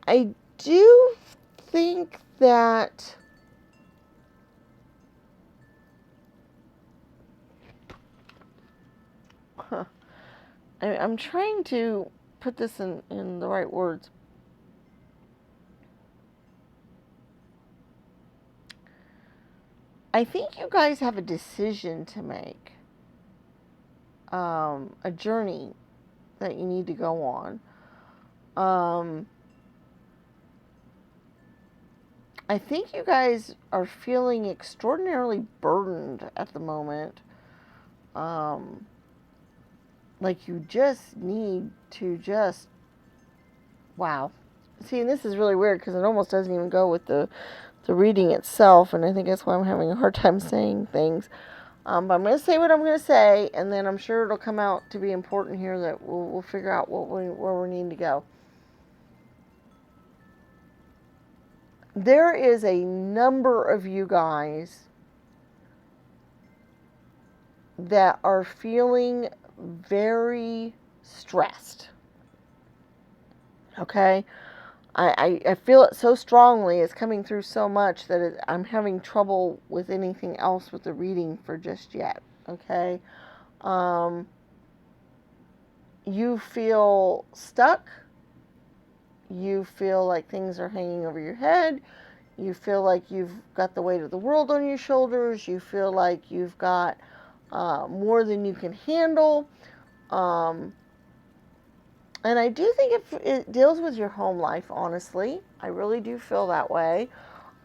I do think that I'm trying to put this in the right words. I think you guys have a decision to make, a journey that you need to go on. I think you guys are feeling extraordinarily burdened at the moment. Like you just need to wow. See, and this is really weird because it almost doesn't even go with the reading itself, and I think that's why I'm having a hard time saying things. But I'm going to say what I'm going to say, and then I'm sure it'll come out to be important here that we'll figure out where we need to go. There is a number of you guys that are feeling very stressed. Okay? I feel it so strongly. It's coming through so much that I'm having trouble with anything else with the reading for just yet. Okay. You feel stuck. You feel like things are hanging over your head. You feel like you've got the weight of the world on your shoulders. You feel like you've got more than you can handle. Um, and I do think it deals with your home life, honestly. I really do feel that way.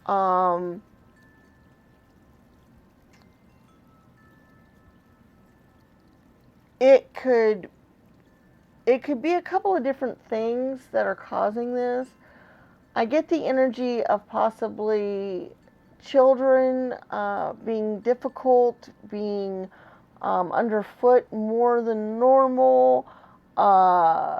Um, it could be a couple of different things that are causing this. I get the energy of possibly children being difficult, being underfoot more than normal, uh,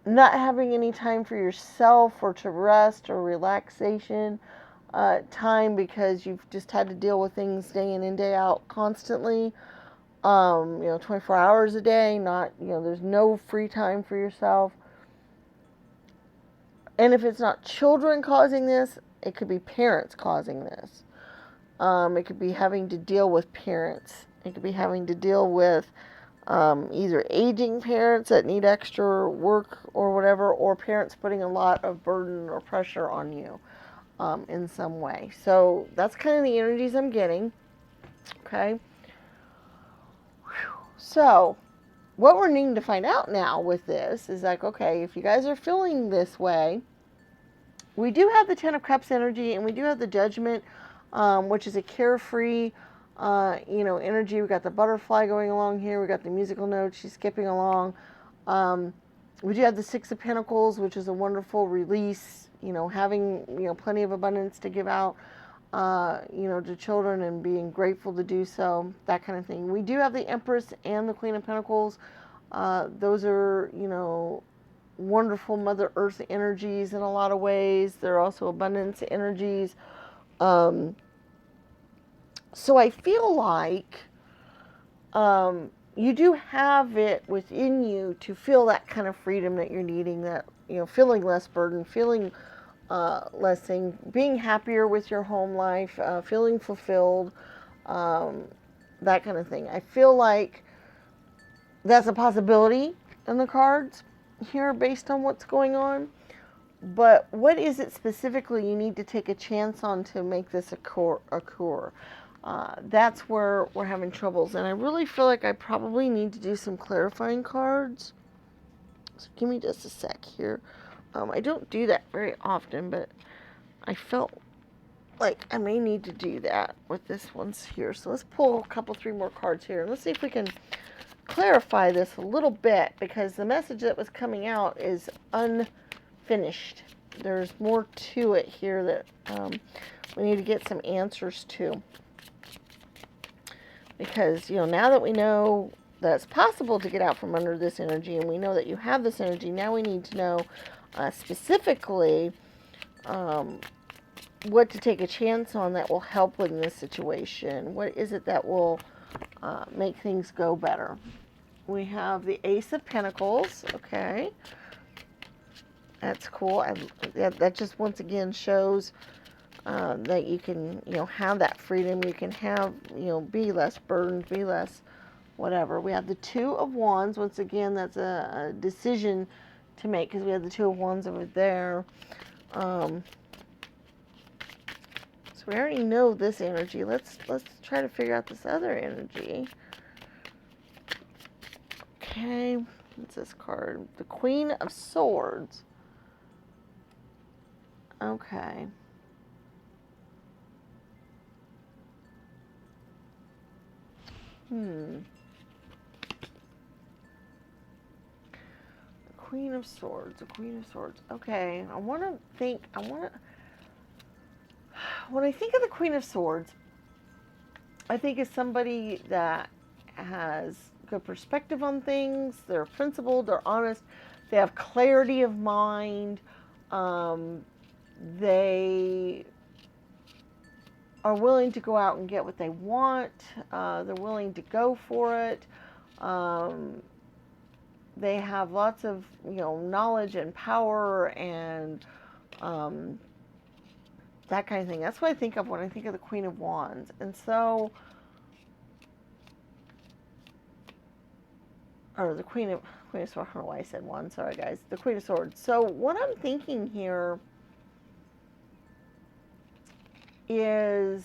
not having any time for yourself or to rest or relaxation time because you've just had to deal with things day in and day out constantly. 24 hours a day, not, there's no free time for yourself. And if it's not children causing this, it could be parents causing this. It could be having to deal with parents. It could be having to deal with either aging parents that need extra work or whatever, or parents putting a lot of burden or pressure on you in some way. So that's kind of the energies I'm getting. Okay. So what we're needing to find out now with this is like, okay, if you guys are feeling this way, we do have the Ten of Cups energy, and we do have the Judgment, which is a carefree, energy. We got the butterfly going along here. We got the musical notes. She's skipping along. We do have the Six of Pentacles, which is a wonderful release. Having plenty of abundance to give out, to children and being grateful to do so. That kind of thing. We do have the Empress and the Queen of Pentacles. Those are wonderful Mother Earth energies in a lot of ways. They're also abundance energies. So I feel like you do have it within you to feel that kind of freedom that you're needing, that, feeling less burden, feeling less thing, being happier with your home life, feeling fulfilled, that kind of thing. I feel like that's a possibility in the cards here based on what's going on. But what is it specifically you need to take a chance on to make this occur? That's where we're having troubles. And I really feel like I probably need to do some clarifying cards. So give me just a sec here. I don't do that very often, but I felt like I may need to do that with this one's here. So let's pull a couple, three more cards here. And let's see if we can clarify this a little bit, because the message that was coming out is unfinished. There's more to it here that we need to get some answers to, because now that we know that it's possible to get out from under this energy, and we know that you have this energy, now we need to know specifically what to take a chance on that will help in this situation. What is it that will make things go better? We have the Ace of Pentacles. Okay, that's cool. That just once again shows that you can, have that freedom. You can have, be less burdened, be less whatever. We have the Two of Wands. Once again, that's a decision to make, because we have the Two of Wands over there. So we already know this energy. Let's try to figure out this other energy. Okay, what's this card? The Queen of Swords. Okay. Queen of Swords, the Queen of Swords. Okay, when I think of the Queen of Swords, I think of somebody that has good perspective on things. They're principled, they're honest, they have clarity of mind, they are willing to go out and get what they want, they're willing to go for it. they have lots of, knowledge and power and that kind of thing. That's what I think of when I think of the Queen of Wands. And so, or the Queen of Swords. I don't know why I said Wands. Sorry, guys. The Queen of Swords. So what I'm thinking here is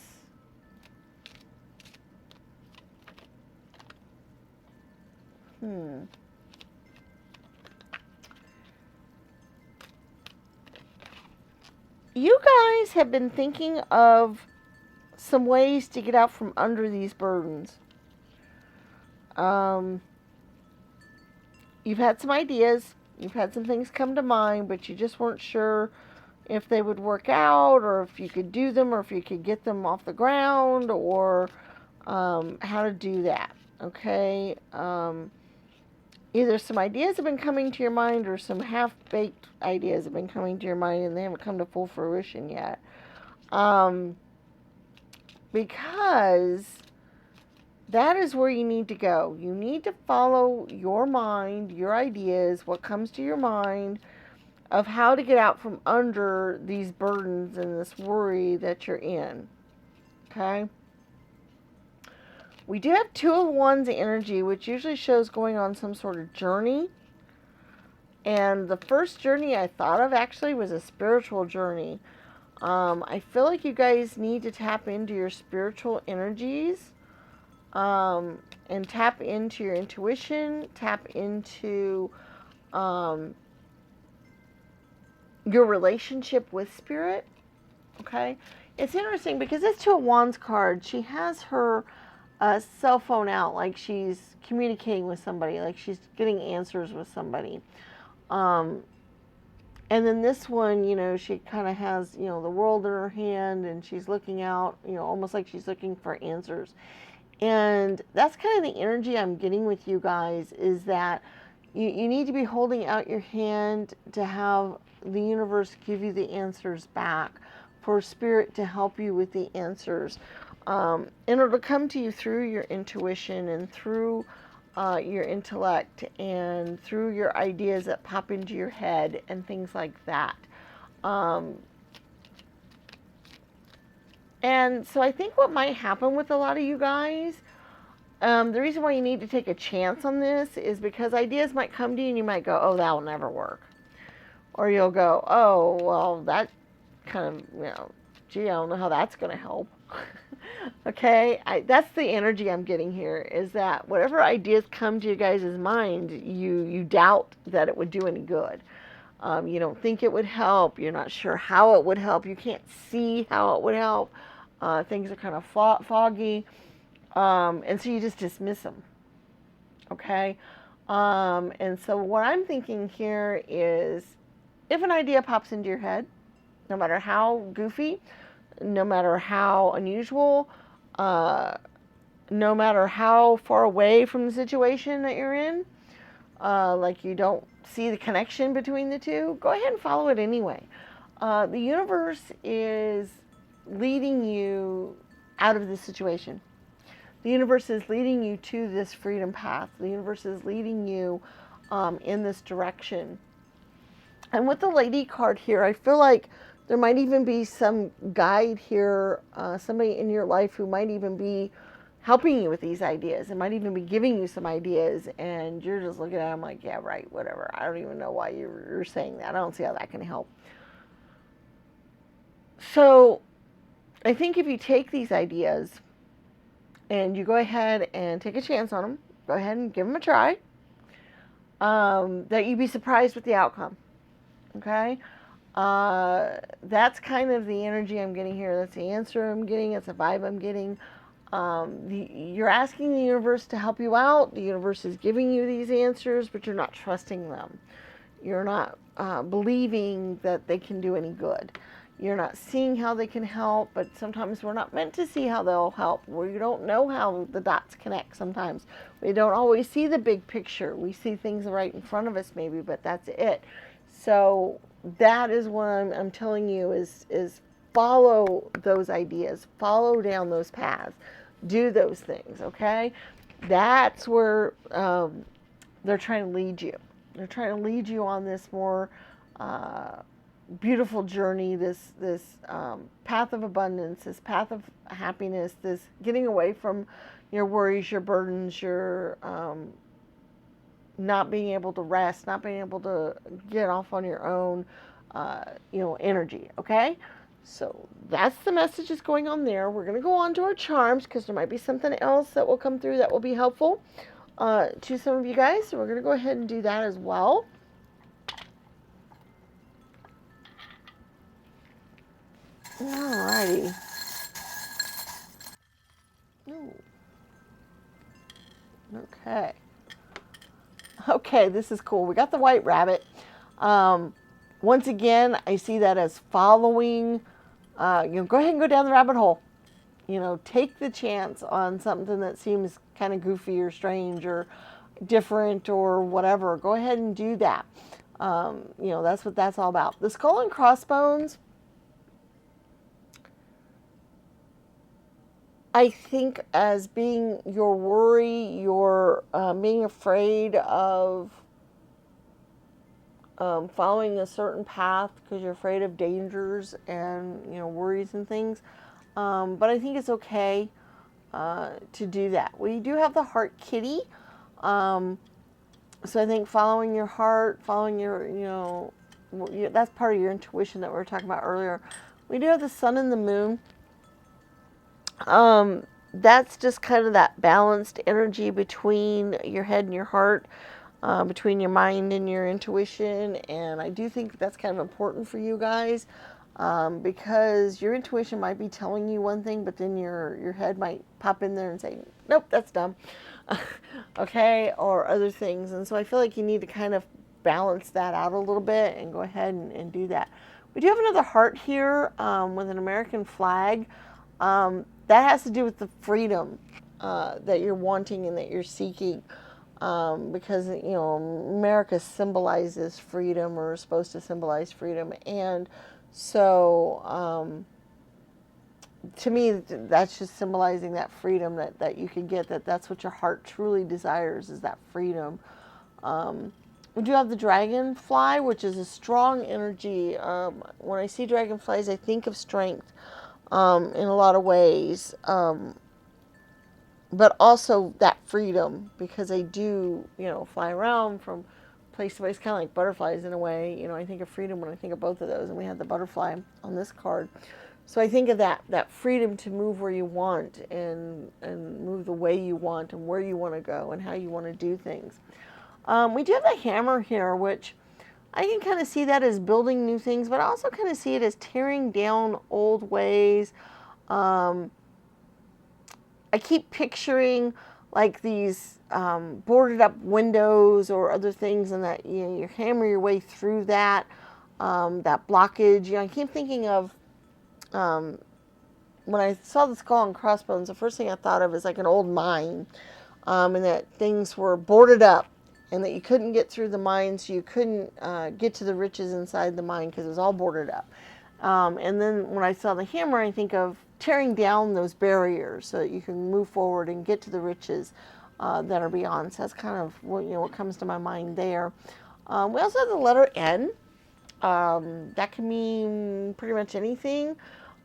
you guys have been thinking of some ways to get out from under these burdens. You've had some ideas, you've had some things come to mind, but you just weren't sure if they would work out, or if you could do them, or if you could get them off the ground, or how to do that. Okay? Either some ideas have been coming to your mind, or some half-baked ideas have been coming to your mind, and they haven't come to full fruition yet. Because that is where you need to go. You need to follow your mind, your ideas, what comes to your mind of how to get out from under these burdens and this worry that you're in. Okay? We do have Two of Wands energy, which usually shows going on some sort of journey. And the first journey I thought of actually was a spiritual journey. I feel like you guys need to tap into your spiritual energies. And tap into your intuition, tap into your relationship with spirit. Okay? It's interesting because this Two of Wands card, she has her cell phone out, like she's communicating with somebody, like she's getting answers with somebody. And then this one, she kind of has, the world in her hand, and she's looking out, almost like she's looking for answers. And that's kind of the energy I'm getting with you guys, is that you need to be holding out your hand to have the universe give you the answers back, for spirit to help you with the answers. And it'll come to you through your intuition and through your intellect and through your ideas that pop into your head and things like that. And so I think what might happen with a lot of you guys, the reason why you need to take a chance on this is because ideas might come to you and you might go, oh, that will never work. Or you'll go, oh, well, that kind of, gee, I don't know how that's going to help. Okay? That's the energy I'm getting here, is that whatever ideas come to you guys' mind, you doubt that it would do any good. You don't think it would help. You're not sure how it would help. You can't see how it would help. Things are kind of foggy. And so you just dismiss them. Okay? And so what I'm thinking here is, if an idea pops into your head, no matter how goofy, no matter how unusual, no matter how far away from the situation that you're in, like you don't see the connection between the two, go ahead and follow it anyway. The universe is leading you out of this situation. The universe is leading you to this freedom path. The universe is leading you in this direction. And with the Lady card here, I feel like there might even be some guide here, somebody in your life who might even be helping you with these ideas. It might even be giving you some ideas, and you're just looking at them like, yeah, right, whatever. I don't even know why you're saying that. I don't see how that can help. So I think if you take these ideas and you go ahead and take a chance on them, go ahead and give them a try, that you'd be surprised with the outcome. Okay? That's kind of the energy I'm getting here. That's the answer I'm getting. It's the vibe I'm getting. You're asking the universe to help you out. The universe is giving you these answers, but you're not trusting them. You're not believing that they can do any good. You're not seeing how they can help, but sometimes we're not meant to see how they'll help. We don't know how the dots connect sometimes. We don't always see the big picture. We see things right in front of us maybe, but that's it. So that is what I'm telling you is follow those ideas. Follow down those paths. Do those things, okay? That's where they're trying to lead you. They're trying to lead you on this more beautiful journey, this path of abundance, this path of happiness, this getting away from your worries, your burdens, your not being able to rest, not being able to get off on your own, energy. Okay, so that's the message that's going on there. We're going to go on to our charms because there might be something else that will come through that will be helpful to some of you guys. So we're going to go ahead and do that as well. Alrighty. Ooh. Okay. Okay, this is cool. We got the white rabbit. Once again, I see that as following. Go ahead and go down the rabbit hole. Take the chance on something that seems kind of goofy or strange or different or whatever. Go ahead and do that. That's what that's all about. The skull and crossbones, I think, as being your worry, your being afraid of following a certain path because you're afraid of dangers and worries and things. But I think it's okay to do that. We do have the heart kitty. So I think following your heart, following your, that's part of your intuition that we were talking about earlier. We do have the sun and the moon. That's just kind of that balanced energy between your head and your heart, between your mind and your intuition. And I do think that's kind of important for you guys, because your intuition might be telling you one thing, but then your head might pop in there and say, nope, that's dumb. Okay, or other things. And so I feel like you need to kind of balance that out a little bit and go ahead and do that. We do have another heart here with an American flag. That has to do with the freedom that you're wanting and that you're seeking, because America symbolizes freedom, or is supposed to symbolize freedom. And so to me, that's just symbolizing that freedom that you can get, that's what your heart truly desires, is that freedom. We do have the dragonfly, which is a strong energy. When I see dragonflies, I think of strength in a lot of ways, but also that freedom, because they do fly around from place to place, kind of like butterflies in a way. I think of freedom when I think of both of those, and we have the butterfly on this card. So I think of that freedom to move where you want, and move the way you want, and where you want to go, and how you want to do things. We do have the hammer here, which I can kind of see that as building new things, but I also kind of see it as tearing down old ways. I keep picturing like these boarded up windows or other things, and that you hammer your way through that blockage. I keep thinking of when I saw the skull and crossbones, the first thing I thought of is like an old mine, and that things were boarded up, and that you couldn't get through the mine, so you couldn't get to the riches inside the mine because it was all boarded up. And then when I saw the hammer, I think of tearing down those barriers so that you can move forward and get to the riches that are beyond. So that's kind of what comes to my mind there. We also have the letter N. That can mean pretty much anything.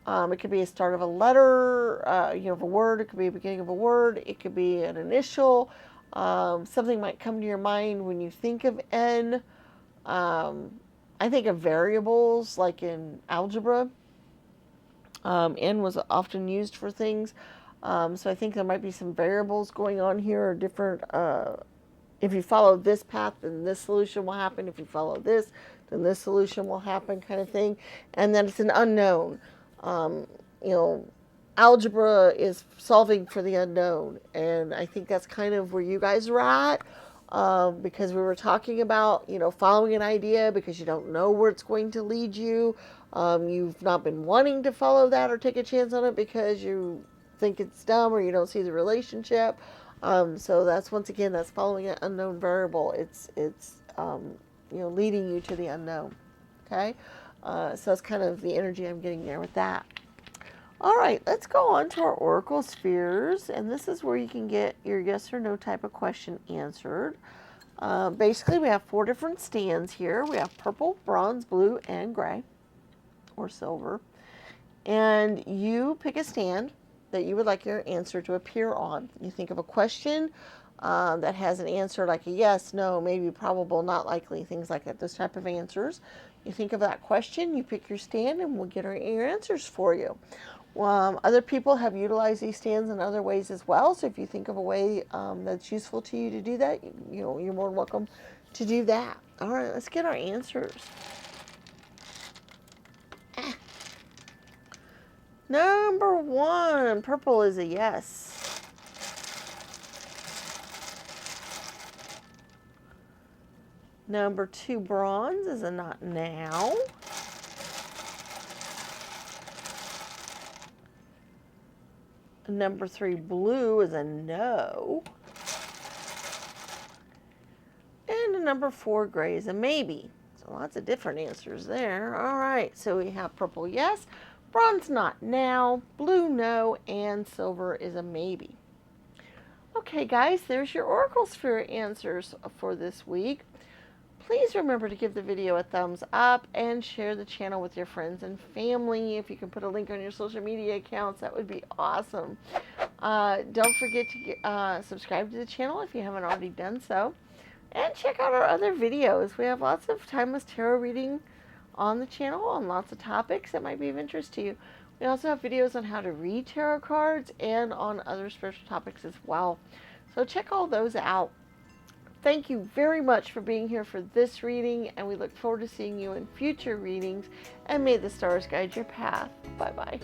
It could be a start of a letter, of a word. It could be a beginning of a word. It could be an initial. Something might come to your mind when you think of N. I think of variables, like in algebra. N was often used for things. So I think there might be some variables going on here, or different. If you follow this path, then this solution will happen. If you follow this, then this solution will happen, kind of thing. And then it's an unknown. Algebra is solving for the unknown. And I think that's kind of where you guys are at. Because we were talking about, following an idea because you don't know where it's going to lead you. You've not been wanting to follow that or take a chance on it because you think it's dumb or you don't see the relationship. So that's, once again, that's following an unknown variable. It's leading you to the unknown. Okay? So that's kind of the energy I'm getting there with that. All right, let's go on to our Oracle Spheres, and this is where you can get your yes or no type of question answered. Basically, we have 4 different stands here. We have purple, bronze, blue, and gray, or silver. And you pick a stand that you would like your answer to appear on. You think of a question that has an answer like a yes, no, maybe, probable, not likely, things like that, those type of answers. You think of that question, you pick your stand, and we'll get your answers for you. Other people have utilized these stands in other ways as well, so if you think of a way that's useful to you to do that, you're more than welcome to do that. All right, let's get our answers. Number 1, purple is a yes. Number 2, bronze is a not now. Number 3, blue is a no. And number 4, gray is a maybe. So lots of different answers there. All right, so we have purple yes, bronze not now, blue no, and silver is a maybe. Okay guys, there's your Oracle Sphere answers for this week. Please remember to give the video a thumbs up and share the channel with your friends and family. If you can put a link on your social media accounts, that would be awesome. Don't forget to subscribe to the channel if you haven't already done so. And check out our other videos. We have lots of timeless tarot reading on the channel on lots of topics that might be of interest to you. We also have videos on how to read tarot cards and on other spiritual topics as well. So check all those out. Thank you very much for being here for this reading, and we look forward to seeing you in future readings, and may the stars guide your path. Bye-bye.